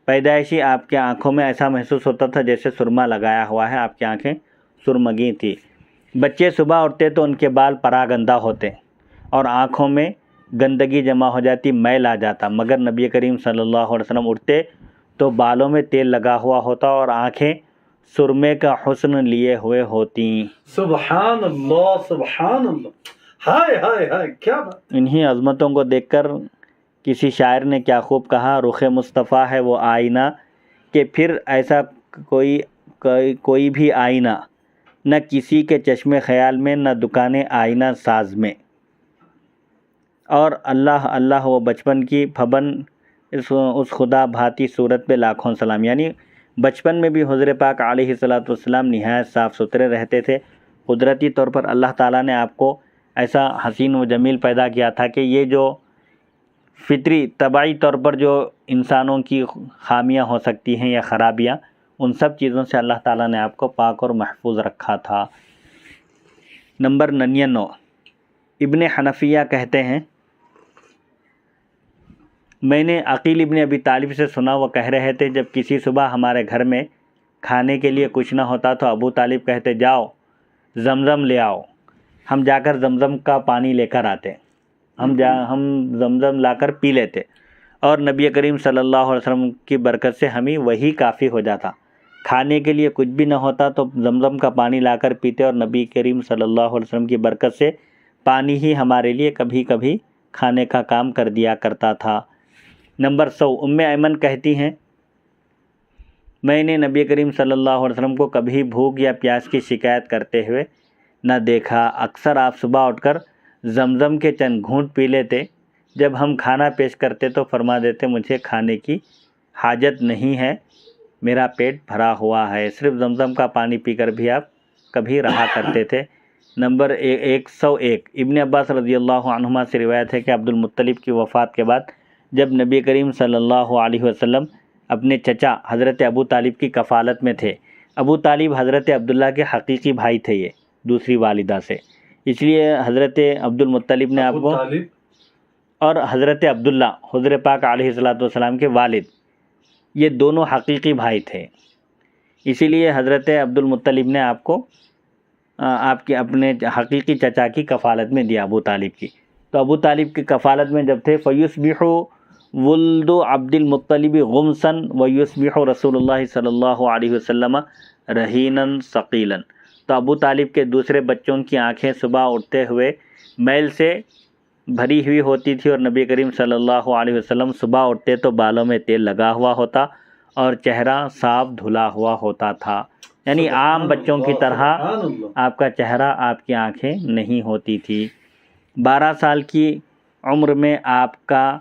پیدائشی آپ کی آنکھوں میں ایسا محسوس ہوتا تھا جیسے سرما لگایا ہوا ہے، آپ کی آنکھیں سرمگی تھی۔ بچے صبح اٹھتے تو ان کے بال پراگندہ ہوتے اور آنکھوں میں گندگی جمع ہو جاتی، میل آ جاتا، مگر نبی کریم صلی اللہ علیہ وسلم اٹھتے تو بالوں میں تیل لگا ہوا ہوتا اور آنکھیں سرمے کا حسن لیے ہوئے ہوتی۔ سبحان اللہ سبحان اللہ، ہائے ہائے ہائے، کیا بات۔ انہی عظمتوں کو دیکھ کر کسی شاعر نے کیا خوب کہا، رخ مصطفیٰ ہے وہ آئینہ کہ پھر ایسا کوئی بھی آئینہ، نہ کسی کے چشم خیال میں، نہ دکان آئینہ ساز میں۔ اور اللہ اللہ وہ بچپن کی پھبن اس خدا بھاتی صورت پہ لاکھوں سلام۔ یعنی بچپن میں بھی حضور پاک علیہ الصلوۃ والسلام نہایت صاف ستھرے رہتے تھے۔ قدرتی طور پر اللہ تعالیٰ نے آپ کو ایسا حسین و جمیل پیدا کیا تھا کہ یہ جو فطری طبعی طور پر جو انسانوں کی خامیاں ہو سکتی ہیں یا خرابیاں، ان سب چیزوں سے اللہ تعالیٰ نے آپ کو پاک اور محفوظ رکھا تھا۔ نمبر 99، ابن حنفیہ کہتے ہیں، میں نے عقیل ابن ابی طالب سے سنا، وہ کہہ رہے تھے جب کسی صبح ہمارے گھر میں کھانے کے لیے کچھ نہ ہوتا تو ابو طالب کہتے جاؤ زمزم لے آؤ، ہم جا کر زمزم کا پانی لے کر آتے، ہم زمزم لا کر پی لیتے، اور نبی کریم صلی اللہ علیہ وسلم کی برکت سے ہمیں وہی کافی ہو جاتا۔ کھانے کے لیے کچھ بھی نہ ہوتا تو زمزم کا پانی لا کر پیتے، اور نبی کریم صلی اللہ علیہ وسلم کی برکت سے پانی ہی ہمارے لیے کبھی کبھی کھانے کا کام کر دیا کرتا تھا۔ نمبر 100 ام ایمن کہتی ہیں میں نے نبی کریم صلی اللہ علیہ وسلم کو کبھی بھوک یا پیاس کی شکایت کرتے ہوئے نہ دیکھا، اکثر آپ صبح اٹھ کر زمزم کے چند گھونٹ پی لیتے، جب ہم کھانا پیش کرتے تو فرما دیتے مجھے کھانے کی حاجت نہیں ہے، میرا پیٹ بھرا ہوا ہے، صرف زمزم کا پانی پی کر بھی آپ کبھی رہا کرتے تھے۔ نمبر 101 ابن عباس رضی اللہ عنہما سے روایت ہے کہ عبد المطلب کی وفات کے بعد جب نبی کریم صلی اللہ علیہ وسلم اپنے چچا حضرت ابو طالب کی کفالت میں تھے، ابو طالب حضرت عبداللہ کے حقیقی بھائی تھے، یہ دوسری والدہ سے، اس لیے حضرت عبد المطلب نے آپ کو، اور حضرت عبداللہ حضور پاک علیہ السلام کے والد، یہ دونوں حقیقی بھائی تھے، اسی لیے حضرت عبد المطلب نے آپ کو آپ کے اپنے حقیقی چچا کی کفالت میں دیا ابو طالب کی۔ تو ابو طالب کی کفالت میں جب تھے فیصبح ولد عبد المطلب غمسا ویصبح رسول اللہ صلی اللہ علیہ وسلم رہینا ثقیلا، تو ابو طالب کے دوسرے بچوں کی آنکھیں صبح اٹھتے ہوئے میل سے بھری ہوئی ہوتی تھی، اور نبی کریم صلی اللہ علیہ وسلم صبح اٹھتے تو بالوں میں تیل لگا ہوا ہوتا اور چہرہ صاف دھلا ہوا ہوتا تھا، یعنی عام بچوں کی طرح آپ کا چہرہ، آپ کی آنکھیں نہیں ہوتی تھی۔ 12 سال کی عمر میں آپ کا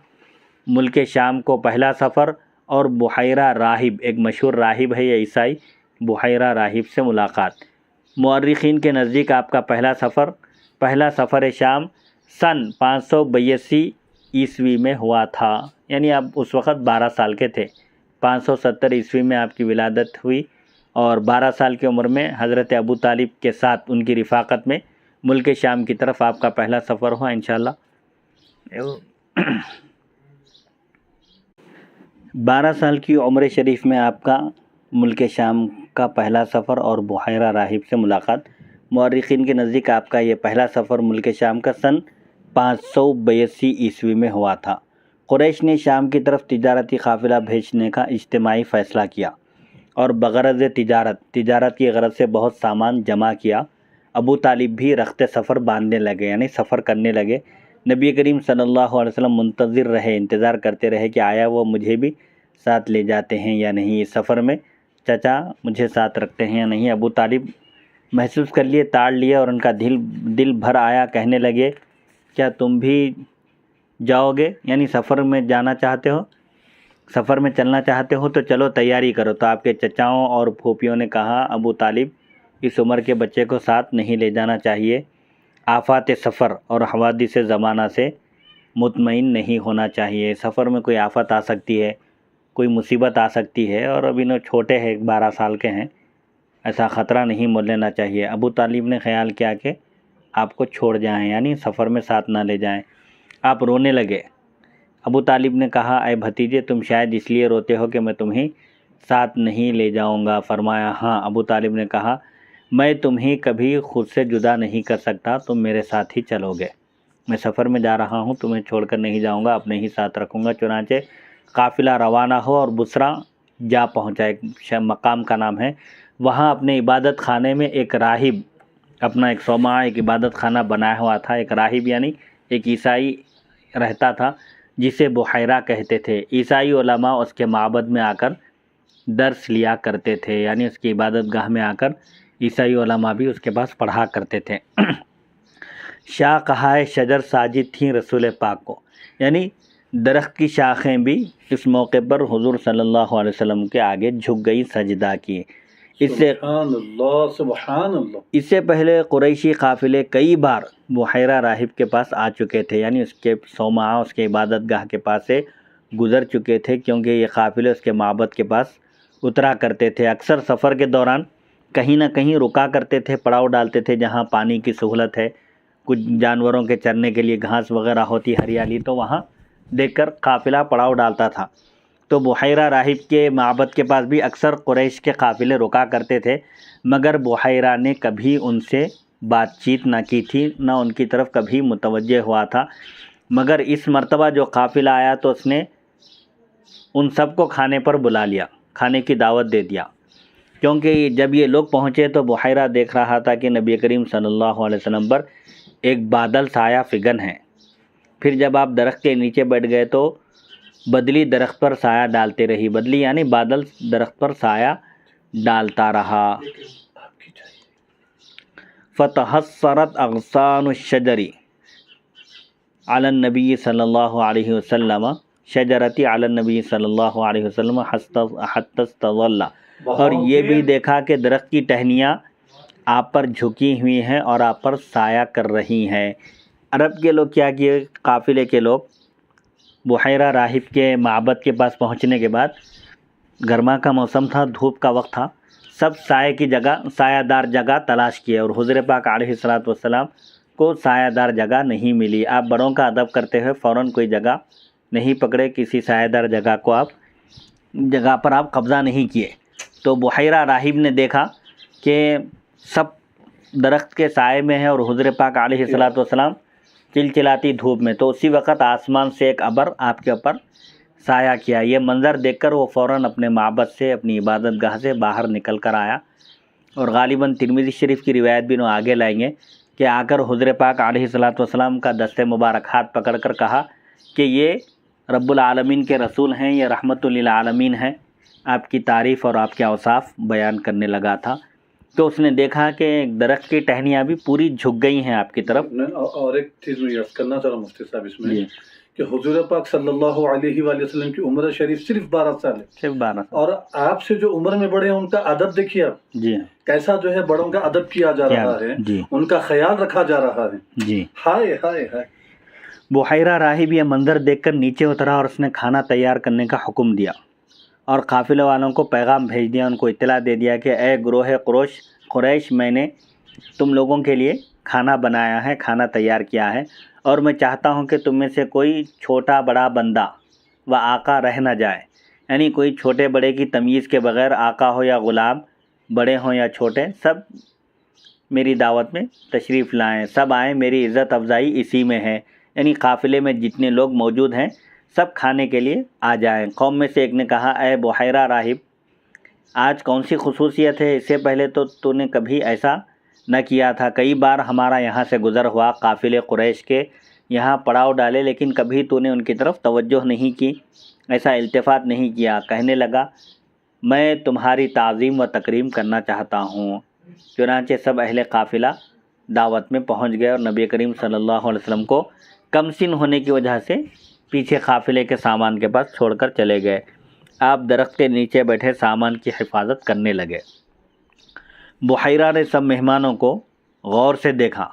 ملک شام کو پہلا سفر اور بحیرہ راہب، ایک مشہور راہب ہے یہ عیسائی، بحیرہ راہب سے ملاقات۔ مورخین کے نزدیک آپ کا پہلا سفر شام سن 582 عیسوی میں ہوا تھا، یعنی آپ اس وقت 12 سال کے تھے۔ 570 عیسوی میں آپ کی ولادت ہوئی، اور 12 سال کی عمر میں حضرت ابو طالب کے ساتھ ان کی رفاقت میں ملک شام کی طرف آپ کا پہلا سفر ہوا انشاءاللہ۔ 12 سال کی عمر شریف میں آپ کا ملک شام کا پہلا سفر اور بحیرہ راہب سے ملاقات۔ مورخین کے نزدیک آپ کا یہ پہلا سفر ملک شام کا سن 582 عیسوی میں ہوا تھا۔ قریش نے شام کی طرف تجارتی قافلہ بھیجنے کا اجتماعی فیصلہ کیا اور بغرض تجارت کی غرض سے بہت سامان جمع کیا۔ ابو طالب بھی رخت سفر باندھنے لگے، یعنی سفر کرنے لگے۔ نبی کریم صلی اللہ علیہ وسلم منتظر رہے، انتظار کرتے رہے کہ آیا وہ مجھے بھی ساتھ لے جاتے ہیں یا نہیں، اس سفر میں چچا مجھے ساتھ رکھتے ہیں یا نہیں۔ ابو طالب محسوس کر لیے، تاڑ لیے، اور ان کا دل بھر آیا، کہنے لگے کیا تم بھی جاؤ گے، یعنی سفر میں جانا چاہتے ہو، سفر میں چلنا چاہتے ہو تو چلو تیاری کرو۔ تو آپ کے چچاؤں اور پھوپھیوں نے کہا ابو طالب اس عمر کے بچے کو ساتھ نہیں لے جانا چاہیے، آفات سفر اور حوادث زمانہ سے مطمئن نہیں ہونا چاہیے، سفر میں کوئی آفت آ سکتی ہے، کوئی مصیبت آ سکتی ہے، اور ابھی نو چھوٹے ہیں، 12 سال کے ہیں، ایسا خطرہ نہیں مول لینا چاہیے۔ ابو طالب نے خیال کیا کہ آپ کو چھوڑ جائیں، یعنی سفر میں ساتھ نہ لے جائیں۔ آپ رونے لگے۔ ابو طالب نے کہا اے بھتیجے تم شاید اس لیے روتے ہو کہ میں تمہیں ساتھ نہیں لے جاؤں گا۔ فرمایا ہاں۔ ابو طالب نے کہا میں تمہیں کبھی خود سے جدا نہیں کر سکتا، تم میرے ساتھ ہی چلو گے، میں سفر میں جا رہا ہوں، تمہیں چھوڑ کر نہیں جاؤں گا، اپنے ہی ساتھ رکھوں گا۔ چنانچہ قافلہ روانہ ہو اور بصرہ جا پہنچا، ایک مقام کا نام ہے، وہاں اپنے عبادت خانے میں ایک راہب اپنا ایک صومعہ، ایک عبادت خانہ بنایا ہوا تھا، ایک راہب یعنی ایک عیسائی رہتا تھا جسے بحیرہ کہتے تھے۔ عیسائی علماء اس کے معبد میں آ کر درس لیا کرتے تھے، یعنی اس کی عبادت گاہ میں آ کر عیسائی علماء بھی اس کے پاس پڑھا کرتے تھے۔ شاخہائے شجر ساجد تھیں رسول پاک کو، یعنی درخت کی شاخیں بھی اس موقع پر حضور صلی اللہ علیہ وسلم کے آگے جھک گئی، سجدہ کی۔ اس سے پہلے قریشی قافلے کئی بار بحیرہ راہب کے پاس آ چکے تھے، یعنی اس کے صومعہ، اس کے عبادت گاہ کے پاس سے گزر چکے تھے، کیونکہ یہ قافلے اس کے معبد کے پاس اترا کرتے تھے۔ اکثر سفر کے دوران کہیں نہ کہیں رکا کرتے تھے، پڑاؤ ڈالتے تھے جہاں پانی کی سہولت ہے، کچھ جانوروں کے چرنے کے لیے گھاس وغیرہ ہوتی، ہریالی، تو وہاں دیکھ کر قافلہ پڑاؤ ڈالتا تھا۔ تو بحیرہ راہب کے معبد کے پاس بھی اکثر قریش کے قافلے رکا کرتے تھے، مگر بحیرہ نے کبھی ان سے بات چیت نہ کی تھی، نہ ان کی طرف کبھی متوجہ ہوا تھا۔ مگر اس مرتبہ جو قافلہ آیا تو اس نے ان سب کو کھانے پر بلا لیا، کھانے کی دعوت دے دیا، کیونکہ جب یہ لوگ پہنچے تو بحیرہ دیکھ رہا تھا کہ نبی کریم صلی اللہ علیہ وسلم پر ایک بادل سایہ فگن ہے۔ پھر جب آپ درخت کے نیچے بیٹھ گئے تو بدلی درخت پر سایہ ڈالتے رہی، بدلی یعنی بادل درخت پر سایہ ڈالتا رہا۔ فتحسرت اغصان الشجر علی النبی صلی اللہ علیہ وسلم، شجرتی علی النبی صلی اللہ علیہ وسلم حتی استظل، اور یہ بھی دیکھا کہ درخت کی ٹہنیاں آپ پر جھکی ہوئی ہیں اور آپ پر سایہ کر رہی ہیں۔ عرب کے لوگ کیا کیے، قافلے کے لوگ بحیرہ راہب کے معبد کے پاس پہنچنے کے بعد، گرما کا موسم تھا، دھوپ کا وقت تھا، سب سائے کی جگہ، سایہ دار جگہ تلاش کیے، اور حضور پاک علیہ السلام کو سایہ دار جگہ نہیں ملی۔ آپ بڑوں کا ادب کرتے ہوئے فوراً کوئی جگہ نہیں پکڑے، کسی سایہ دار جگہ پر آپ قبضہ نہیں کیے۔ تو بحیرہ راہب نے دیکھا کہ سب درخت کے سائے میں ہیں اور حضور پاک علیہ السلام چلچلاتی دھوپ میں، تو اسی وقت آسمان سے ایک ابر آپ کے اوپر سایہ کیا۔ یہ منظر دیکھ کر وہ فوراً اپنے معبد سے، اپنی عبادت گاہ سے باہر نکل کر آیا، اور غالباً ترمذی شریف کی روایت بھی وہ آگے لائیں گے کہ آ کر حضور پاک علیہ السلام کا دست مبارک ہاتھ پکڑ کر کہا کہ یہ رب العالمین کے رسول ہیں، یہ رحمت للعالمین ہیں، آپ کی تعریف اور آپ کے اوصاف بیان کرنے لگا تھا۔ تو اس نے دیکھا کہ درخت کی ٹہنیاں بھی پوری جھک گئی ہیں آپ کی طرف۔ اور ایک چیز میں یاد کرنا چاہ رہا ہوں مفتی صاحب اس میں کہ حضور پاک صلی اللہ علیہ وآلہ وسلم کی عمر شریف صرف 12 سال ہے، صرف 12 سال، اور آپ سے جو عمر میں بڑے ہیں ان کا ادب دیکھیے آپ، جی کیسا جو ہے بڑوں کا ادب کیا جا رہا ہے، جی ان کا خیال رکھا جا رہا ہے۔ جی۔ ہائے ہائے ہائے۔ بحیرہ راہب یہ منظر دیکھ کر نیچے اترا اور اس نے کھانا تیار کرنے کا حکم دیا، اور قافلے والوں کو پیغام بھیج دیا، ان کو اطلاع دے دیا کہ اے گروہ قریش، میں نے تم لوگوں کے لیے کھانا بنایا ہے، کھانا تیار کیا ہے، اور میں چاہتا ہوں کہ تم میں سے کوئی چھوٹا بڑا بندہ و آقا رہ نہ جائے، یعنی کوئی چھوٹے بڑے کی تمیز کے بغیر، آقا ہو یا غلام، بڑے ہوں یا چھوٹے، سب میری دعوت میں تشریف لائیں، سب آئیں، میری عزت افزائی اسی میں ہے، یعنی قافلے میں جتنے لوگ موجود ہیں سب کھانے کے لیے آ جائیں۔ قوم میں سے ایک نے کہا اے بحیرہ راہب، آج کون سی خصوصیت ہے؟ اس سے پہلے تو نے کبھی ایسا نہ کیا تھا، کئی بار ہمارا یہاں سے گزر ہوا، قافلے قریش کے یہاں پڑاؤ ڈالے، لیکن کبھی تو نے ان کی طرف توجہ نہیں کی، ایسا التفات نہیں کیا۔ کہنے لگا میں تمہاری تعظیم و تکریم کرنا چاہتا ہوں۔ چنانچہ سب اہل قافلہ دعوت میں پہنچ گئے، اور نبی کریم صلی اللہ علیہ وسلم کو کم سن ہونے کی وجہ سے پیچھے قافلے کے سامان کے پاس چھوڑ کر چلے گئے۔ آپ درخت کے نیچے بیٹھے سامان کی حفاظت کرنے لگے۔ بحیرہ نے سب مہمانوں کو غور سے دیکھا،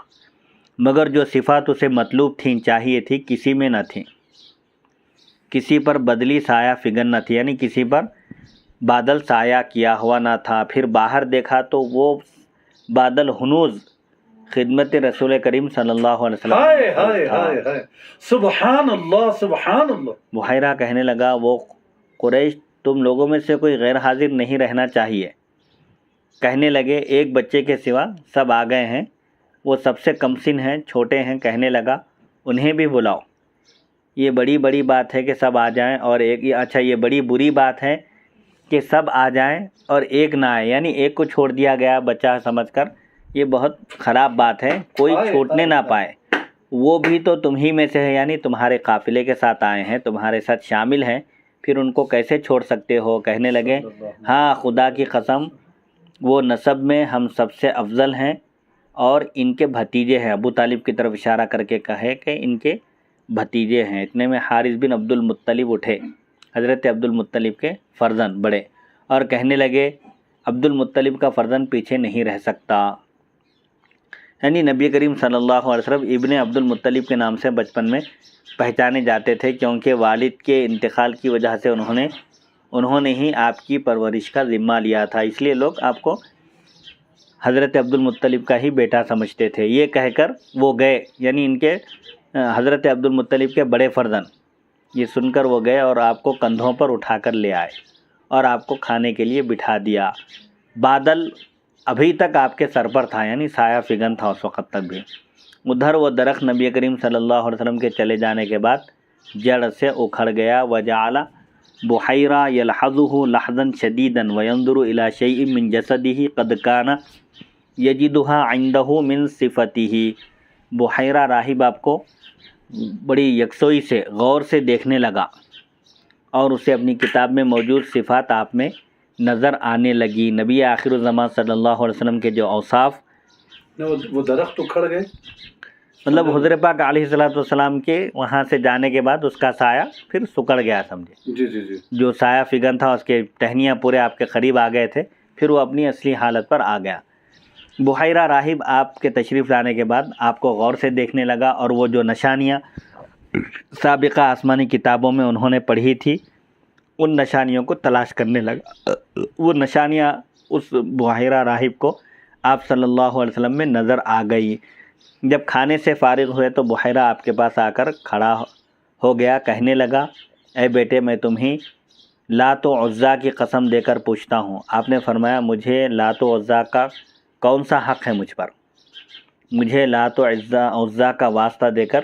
مگر جو صفات اسے مطلوب تھیں، چاہیے تھی، کسی میں نہ تھیں۔ کسی پر بدلی سایہ فگن نہ تھی، یعنی کسی پر بادل سایہ کیا ہوا نہ تھا۔ پھر باہر دیکھا تو وہ بادل ہنوز خدمت رسول کریم صلی اللہ علیہ وسلم۔ ہائے ہائے ہائے ہائے، سبحان اللہ سبحان اللہ۔ بحیرہ کہنے لگا وہ قریش، تم لوگوں میں سے کوئی غیر حاضر نہیں رہنا چاہیے۔ کہنے لگے ایک بچے کے سوا سب آ گئے ہیں، وہ سب سے کم سن ہیں، چھوٹے ہیں۔ کہنے لگا انہیں بھی بلاؤ، یہ بڑی بات ہے کہ سب آ جائیں، اور اچھا یہ بڑی بری بات ہے کہ سب آ جائیں اور ایک نہ آئے، یعنی ایک کو چھوڑ دیا گیا بچہ سمجھ کر، یہ بہت خراب بات ہے، کوئی چھوٹنے نہ پائے۔ وہ بھی تو تم ہی میں سے ہے، یعنی تمہارے قافلے کے ساتھ آئے ہیں، تمہارے ساتھ شامل ہیں، پھر ان کو کیسے چھوڑ سکتے ہو؟ کہنے لگے ہاں خدا کی قسم، وہ نسب میں ہم سب سے افضل ہیں، اور ان کے بھتیجے ہیں۔ ابو طالب کی طرف اشارہ کر کے کہے کہ ان کے بھتیجے ہیں۔ اتنے میں حارث بن عبد المطلب اٹھے، حضرت عبد المطلب کے فرزند بڑے، اور کہنے لگے عبد المطلب کا فرزند پیچھے نہیں رہ سکتا، یعنی نبی کریم صلی اللہ علیہ وسلم ابن عبد المطلب کے نام سے بچپن میں پہچانے جاتے تھے، کیونکہ والد کے انتقال کی وجہ سے انہوں نے ہی آپ کی پرورش کا ذمہ لیا تھا، اس لیے لوگ آپ کو حضرت عبد المطلب کا ہی بیٹا سمجھتے تھے۔ یہ کہہ کر وہ گئے، یعنی ان کے حضرت عبد المطلب کے بڑے فرزند یہ سن کر وہ گئے اور آپ کو کندھوں پر اٹھا کر لے آئے اور آپ کو کھانے کے لیے بٹھا دیا۔ بادل ابھی تک آپ کے سر پر تھا، یعنی سایہ فگن تھا اس وقت تک بھی۔ ادھر وہ درخت نبی کریم صلی اللہ علیہ وسلم کے چلے جانے کے بعد جڑ سے اکھڑ گیا۔ وجعل بحیرہ یلحظہ لحظا شدیدا وینظر الی شیء من جسدہ قد کان یجدھا عندہ من صفتہ۔ بحیرہ راہب آپ کو بڑی یکسوئی سے غور سے دیکھنے لگا اور اسے اپنی کتاب میں موجود صفات آپ میں نظر آنے لگی۔ نبی آخر الزمان صلی اللہ علیہ وسلم کے جو اوصاف، وہ درخت اکھڑ گئے، مطلب حضور پاک علیہ الصلوۃ والسلام کے وہاں سے جانے کے بعد اس کا سایہ پھر سکڑ گیا، سمجھے۔ جی جی جی، جو سایہ فگن تھا اس کے ٹہنیاں پورے آپ کے قریب آ گئے تھے، پھر وہ اپنی اصلی حالت پر آ گیا۔ بحیرہ راہب آپ کے تشریف لانے کے بعد آپ کو غور سے دیکھنے لگا اور وہ جو نشانیاں سابقہ آسمانی کتابوں میں انہوں نے پڑھی تھی ان نشانیوں کو تلاش کرنے لگا۔ وہ نشانیاں اس بحیرہ راہب کو آپ صلی اللہ علیہ وسلم میں نظر آ گئی۔ جب کھانے سے فارغ ہوئے تو بحیرہ آپ کے پاس آ کر کھڑا ہو گیا، کہنے لگا، اے بیٹے میں تمہیں لات و عزیٰ کی قسم دے کر پوچھتا ہوں۔ آپ نے فرمایا، مجھے لات و عزیٰ کا کون سا حق ہے مجھ پر؟ مجھے لات و عزیٰ کا واسطہ دے کر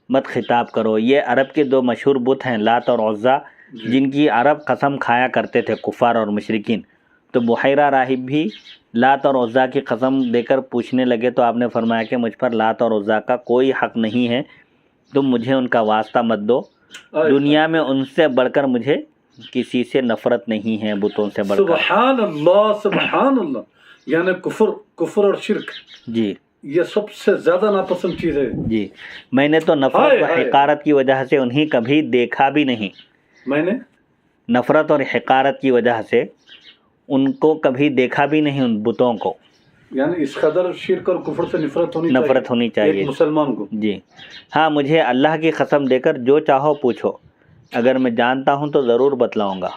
مت خطاب کرو۔ یہ عرب کے دو مشہور بت ہیں، لات اور عزیٰ، جن کی عرب قسم کھایا کرتے تھے کفار اور مشرکین۔ تو بحیرہ راہب بھی لات اور عزیٰ کی قسم دے کر پوچھنے لگے تو آپ نے فرمایا کہ مجھ پر لات اور عزیٰ کا کوئی حق نہیں ہے، تم مجھے ان کا واسطہ مت دو۔ دنیا میں ان سے بڑھ کر مجھے کسی سے نفرت نہیں ہے، بتوں سے بڑھ کر۔ سبحان اللہ سبحان اللہ، یعنی کفر اور شرک، جی یہ سب سے زیادہ ناپسند چیز ہے۔ جی، میں نے تو نفرت و حقارت کی وجہ سے انہیں کبھی دیکھا بھی نہیں۔ میں نے نفرت اور حقارت کی وجہ سے ان کو کبھی دیکھا بھی نہیں، ان بتوں کو۔ یعنی اس قدر شرک اور کفر سے نفرت ہونی چاہیے ایک مسلمان کو۔ جی ہاں، مجھے اللہ کی قسم دے کر جو چاہو پوچھو، اگر میں جانتا ہوں تو ضرور بتلاؤں گا۔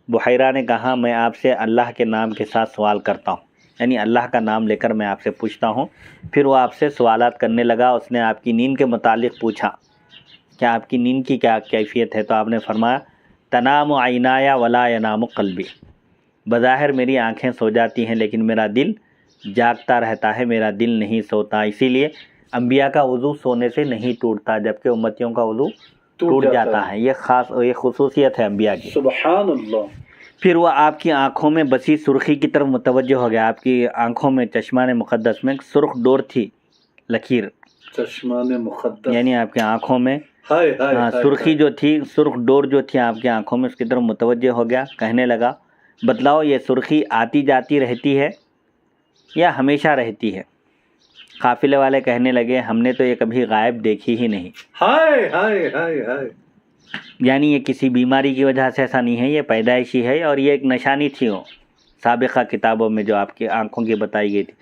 بحیرہ نے کہا، میں آپ سے اللہ کے نام کے ساتھ سوال کرتا ہوں، یعنی اللہ کا نام لے کر میں آپ سے پوچھتا ہوں۔ پھر وہ آپ سے سوالات کرنے لگا۔ اس نے آپ کی نیند کے متعلق پوچھا کہ آپ کی نیند کی کیا کیفیت ہے، تو آپ نے فرمایا، تنام عینایا ولا ینام قلبی۔ بظاہر میری آنکھیں سو جاتی ہیں لیکن میرا دل جاگتا رہتا ہے، میرا دل نہیں سوتا۔ اسی لیے انبیاء کا وضو سونے سے نہیں ٹوٹتا، جبکہ امتیوں کا وضو ٹوٹ جاتا ہے۔ یہ خصوصیت ہے انبیاء کی۔ سبحان اللہ۔ پھر وہ آپ کی آنکھوں میں بسی سرخی کی طرف متوجہ ہو گیا۔ آپ کی آنکھوں میں، چشمان مقدس میں سرخ ڈور تھی، لکیر، چشمان مقدس، یعنی آپ کی آنکھوں میں سرخی جو تھی، سرخ ڈور جو تھی آپ کی آنکھوں میں، اس کی طرف متوجہ ہو گیا۔ کہنے لگا، بتلاؤ یہ سرخی آتی جاتی رہتی ہے یا ہمیشہ رہتی ہے؟ قافلے والے کہنے لگے، ہم نے تو یہ کبھی غائب دیکھی ہی نہیں۔ ہائے ہائے ہائے ہائے، یعنی یہ کسی بیماری کی وجہ سے ایسا نہیں ہے، یہ پیدائشی ہے، اور یہ ایک نشانی تھی وہ سابقہ کتابوں میں جو آپ کی آنکھوں کی بتائی گئی تھی۔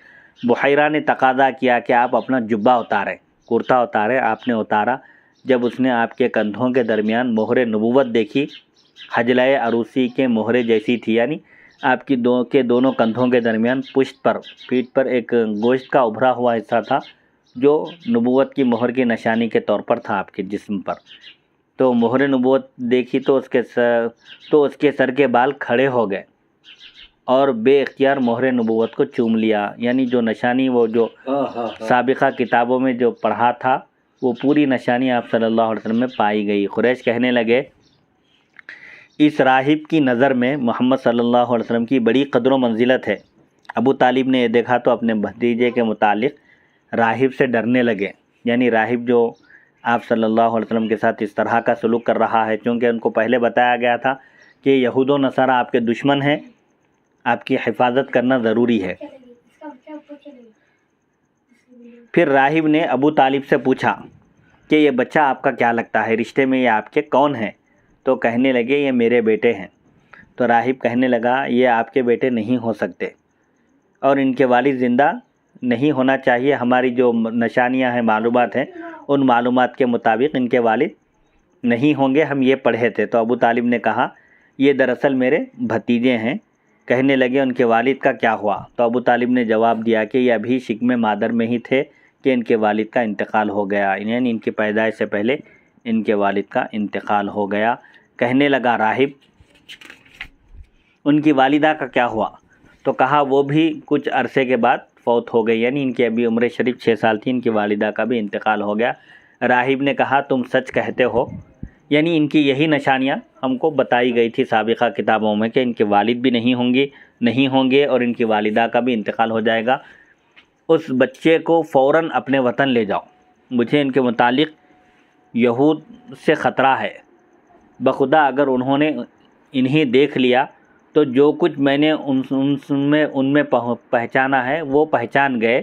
بحیرہ نے تقاضا کیا کہ آپ اپنا جبہ اتاریں، کرتا اتاریں۔ آپ نے اتارا۔ جب اس نے آپ کے کندھوں کے درمیان مہر نبوت دیکھی، حجلۂ عروسی کے مہرے جیسی تھی، یعنی آپ کی دونوں کندھوں کے درمیان پشت پر، پیٹھ پر ایک گوشت کا ابھرا ہوا حصہ تھا جو نبوت کی مہر کی نشانی کے طور پر تھا آپ کے جسم پر۔ تو مہر نبوت دیکھی تو اس کے سر کے بال کھڑے ہو گئے اور بے اختیار مہر نبوت کو چوم لیا، یعنی جو نشانی وہ جو سابقہ کتابوں میں جو پڑھا تھا وہ پوری نشانی آپ صلی اللہ علیہ وسلم میں پائی گئی۔ قریش کہنے لگے، اس راہب کی نظر میں محمد صلی اللہ علیہ وسلم کی بڑی قدر و منزلت ہے۔ ابو طالب نے یہ دیکھا تو اپنے بھتیجے کے متعلق راہب سے ڈرنے لگے، یعنی راہب جو آپ صلی اللہ علیہ وسلم کے ساتھ اس طرح کا سلوک کر رہا ہے، چونکہ ان کو پہلے بتایا گیا تھا کہ یہود و نصارہ آپ کے دشمن ہیں، آپ کی حفاظت کرنا ضروری ہے۔ پھر راہب نے ابو طالب سے پوچھا کہ یہ بچہ آپ کا کیا لگتا ہے، رشتے میں یہ آپ کے کون ہیں؟ تو کہنے لگے، یہ میرے بیٹے ہیں۔ تو راہب کہنے لگا، یہ آپ کے بیٹے نہیں ہو سکتے اور ان کے والد زندہ نہیں ہونا چاہیے۔ ہماری جو نشانیاں ہیں، معلومات ہیں، ان معلومات کے مطابق ان کے والد نہیں ہوں گے، ہم یہ پڑھے تھے۔ تو ابو طالب نے کہا، یہ دراصل میرے بھتیجے ہیں۔ کہنے لگے، ان کے والد کا کیا ہوا؟ تو ابو طالب نے جواب دیا کہ یہ ابھی شکم مادر میں ہی تھے کہ ان کے والد کا انتقال ہو گیا، یعنی ان کی پیدائش سے پہلے ان کے والد کا انتقال ہو گیا۔ کہنے لگا راہب ان کی والدہ کا کیا ہوا؟ تو کہا وہ بھی کچھ عرصے کے بعد فوت ہو گئی، یعنی ان کی ابھی عمر شریف 6 سال تھی، ان کی والدہ کا بھی انتقال ہو گیا۔ راہب نے کہا تم سچ کہتے ہو، یعنی ان کی یہی نشانیاں ہم کو بتائی گئی تھی سابقہ کتابوں میں کہ ان کے والد بھی نہیں ہوں گے اور ان کی والدہ کا بھی انتقال ہو جائے گا۔ اس بچے کو فوراً اپنے وطن لے جاؤ، مجھے ان کے متعلق یہود سے خطرہ ہے۔ بخدا اگر انہوں نے انہیں دیکھ لیا تو جو کچھ میں نے ان میں پہچانا ہے وہ پہچان گئے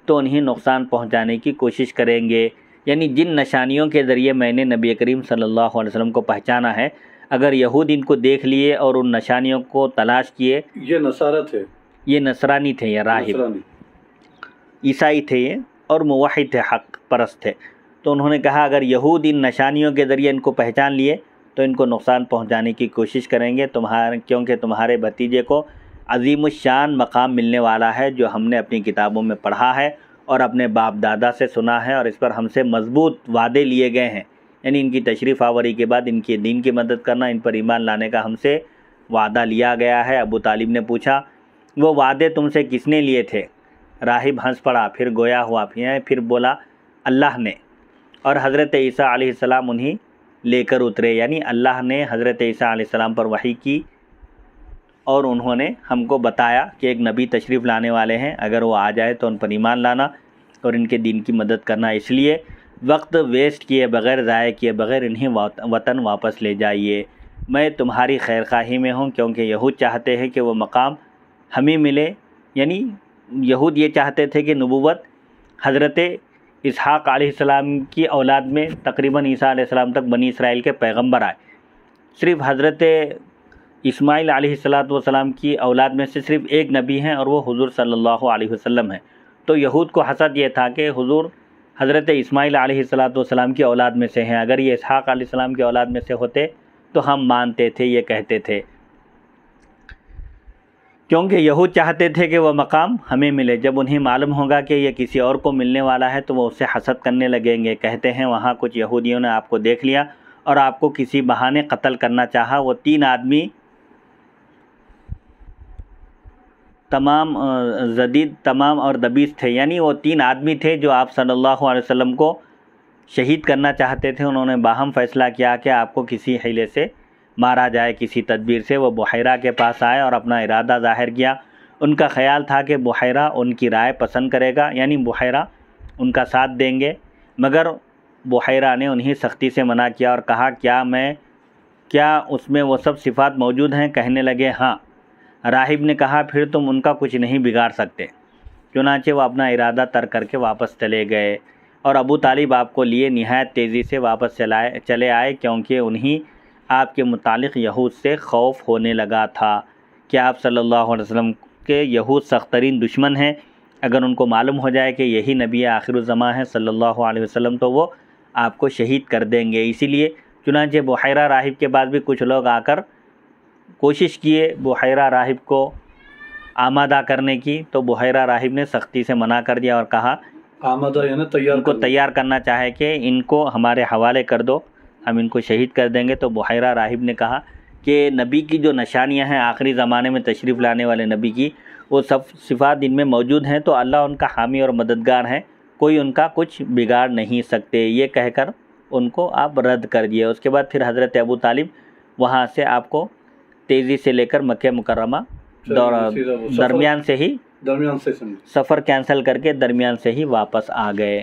تو انہیں نقصان پہنچانے کی کوشش کریں گے، یعنی جن نشانیوں کے ذریعے میں نے نبی کریم صلی اللہ علیہ وسلم کو پہچانا ہے، اگر یہود ان کو دیکھ لیے اور ان نشانیوں کو تلاش کیے۔ یہ نصارہ تھے، یہ نصرانی تھے، یہ راہب عیسائی تھے یہ، اور موحد تھے، حق پرست تھے۔ تو انہوں نے کہا اگر یہود ان نشانیوں کے ذریعے ان کو پہچان لیے تو ان کو نقصان پہنچانے کی کوشش کریں گے، کیونکہ تمہارے بھتیجے کو عظیم الشان مقام ملنے والا ہے جو ہم نے اپنی کتابوں میں پڑھا ہے اور اپنے باپ دادا سے سنا ہے، اور اس پر ہم سے مضبوط وعدے لیے گئے ہیں، یعنی ان کی تشریف آوری کے بعد ان کے دین کی مدد کرنا، ان پر ایمان لانے کا ہم سے وعدہ لیا گیا ہے۔ ابو طالب نے پوچھا وہ وعدے تم سے کس نے لیے تھے؟ راہب ہنس پڑا، پھر گویا ہوا، پھر بولا اللہ نے، اور حضرت عیسیٰ علیہ السلام انہیں لے کر اترے، یعنی اللہ نے حضرت عیسیٰ علیہ السلام پر وحی کی اور انہوں نے ہم کو بتایا کہ ایک نبی تشریف لانے والے ہیں، اگر وہ آ جائے تو ان پر ایمان لانا اور ان کے دین کی مدد کرنا، اس لیے وقت ویسٹ کیے بغیر، ضائع کیے بغیر انہیں وطن واپس لے جائیے۔ میں تمہاری خیر خواہی میں ہوں، کیونکہ یہود چاہتے ہیں کہ وہ مقام ہمیں ملے، یعنی یہود یہ چاہتے تھے کہ نبوت حضرت اسحاق علیہ السلام کی اولاد میں تقریباً عیسیٰ علیہ السلام تک بنی اسرائیل کے پیغمبر آئے، صرف حضرت اسماعیل علیہ السلام کی اولاد میں سے صرف ایک نبی ہیں اور وہ حضور صلی اللہ علیہ وسلم ہیں۔ تو یہود کو حسد یہ تھا کہ حضور حضرت اسماعیل علیہ السلام کی اولاد میں سے ہیں، اگر یہ اسحاق علیہ السلام کی اولاد میں سے ہوتے تو ہم مانتے تھے، یہ کہتے تھے، کیونکہ یہود چاہتے تھے کہ وہ مقام ہمیں ملے۔ جب انہیں معلوم ہوگا کہ یہ کسی اور کو ملنے والا ہے تو وہ اس سے حسد کرنے لگیں گے۔ کہتے ہیں وہاں کچھ یہودیوں نے آپ کو دیکھ لیا اور آپ کو کسی بہانے قتل کرنا چاہا۔ وہ 3 آدمی تمام اور دبیس تھے، یعنی وہ 3 آدمی تھے جو آپ صلی اللہ علیہ وسلم کو شہید کرنا چاہتے تھے۔ انہوں نے باہم فیصلہ کیا کہ آپ کو کسی حیلے سے مارا جائے، کسی تدبیر سے۔ وہ بحیرہ کے پاس آئے اور اپنا ارادہ ظاہر کیا۔ ان کا خیال تھا کہ بحیرہ ان کی رائے پسند کرے گا، یعنی بحیرہ ان کا ساتھ دیں گے، مگر بحیرہ نے انہیں سختی سے منع کیا اور کہا کیا اس میں وہ سب صفات موجود ہیں؟ کہنے لگے ہاں۔ راہب نے کہا پھر تم ان کا کچھ نہیں بگاڑ سکتے۔ چنانچہ وہ اپنا ارادہ ترک کر کے واپس چلے گئے، اور ابو طالب آپ کو لیے نہایت تیزی سے واپس چلے آئے، کیونکہ انہیں آپ کے متعلق یہود سے خوف ہونے لگا تھا کہ آپ صلی اللہ علیہ وسلم کے یہود سخت ترین دشمن ہیں۔ اگر ان کو معلوم ہو جائے کہ یہی نبی آخر الزماں ہے صلی اللہ علیہ وسلم تو وہ آپ کو شہید کر دیں گے۔ اسی لیے چنانچہ بحیرہ راہب کے بعد بھی کچھ لوگ آ کر کوشش کیے بحیرہ راہب کو آمادہ کرنے کی، تو بحیرہ راہب نے سختی سے منع کر دیا اور کہا آمادہ یعنی تیار، ان کو تیار کرنا چاہے کہ ان کو ہمارے حوالے کر دو، ہم ان کو شہید کر دیں گے۔ تو بحیرہ راہب نے کہا کہ نبی کی جو نشانیاں ہیں آخری زمانے میں تشریف لانے والے نبی کی، وہ سب صفات ان میں موجود ہیں، تو اللہ ان کا حامی اور مددگار ہے، کوئی ان کا کچھ بگاڑ نہیں سکتے، یہ کہہ کر ان کو آپ رد کر دیے۔ اس کے بعد پھر حضرت ابو طالب وہاں سے آپ کو تیزی سے لے کر مکہ مکرمہ درمیان سے سفر کینسل کر کے درمیان سے ہی واپس آ گئے۔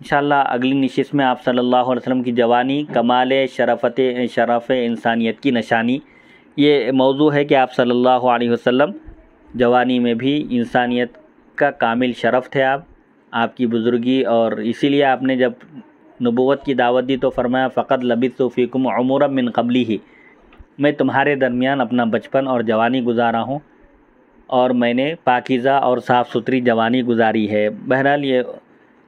انشاءاللہ اگلی نشست میں آپ صلی اللہ علیہ وسلم کی جوانی، کمال شرف انسانیت کی نشانی، یہ موضوع ہے کہ آپ صلی اللہ علیہ وسلم جوانی میں بھی انسانیت کا کامل شرف تھے، آپ کی بزرگی، اور اسی لیے آپ نے جب نبوت کی دعوت دی تو فرمایا فقط لبثت فیکم عمرا من قبلہ، میں تمہارے درمیان اپنا بچپن اور جوانی گزارا ہوں اور میں نے پاکیزہ اور صاف ستھری جوانی گزاری ہے۔ بہرحال یہ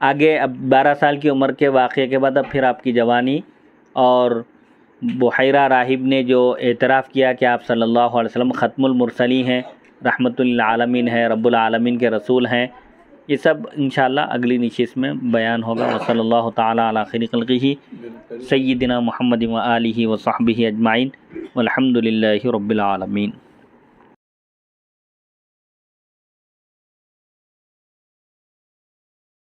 آگے اب 12 سال کی عمر کے واقعے کے بعد اب پھر آپ کی جوانی، اور بحیرہ راہب نے جو اعتراف کیا کہ آپ صلی اللہ علیہ وسلم ختم المرسلین ہیں، رحمت للعالمین ہیں، رب العالمین کے رسول ہیں، یہ سب انشاءاللہ اگلی نشست میں بیان ہوگا. وصلی اللہ تعالیٰ علی خیر خلقہ سیدنا محمد و آلہ و صحبہ اجمعین والحمد للہ رب العالمین.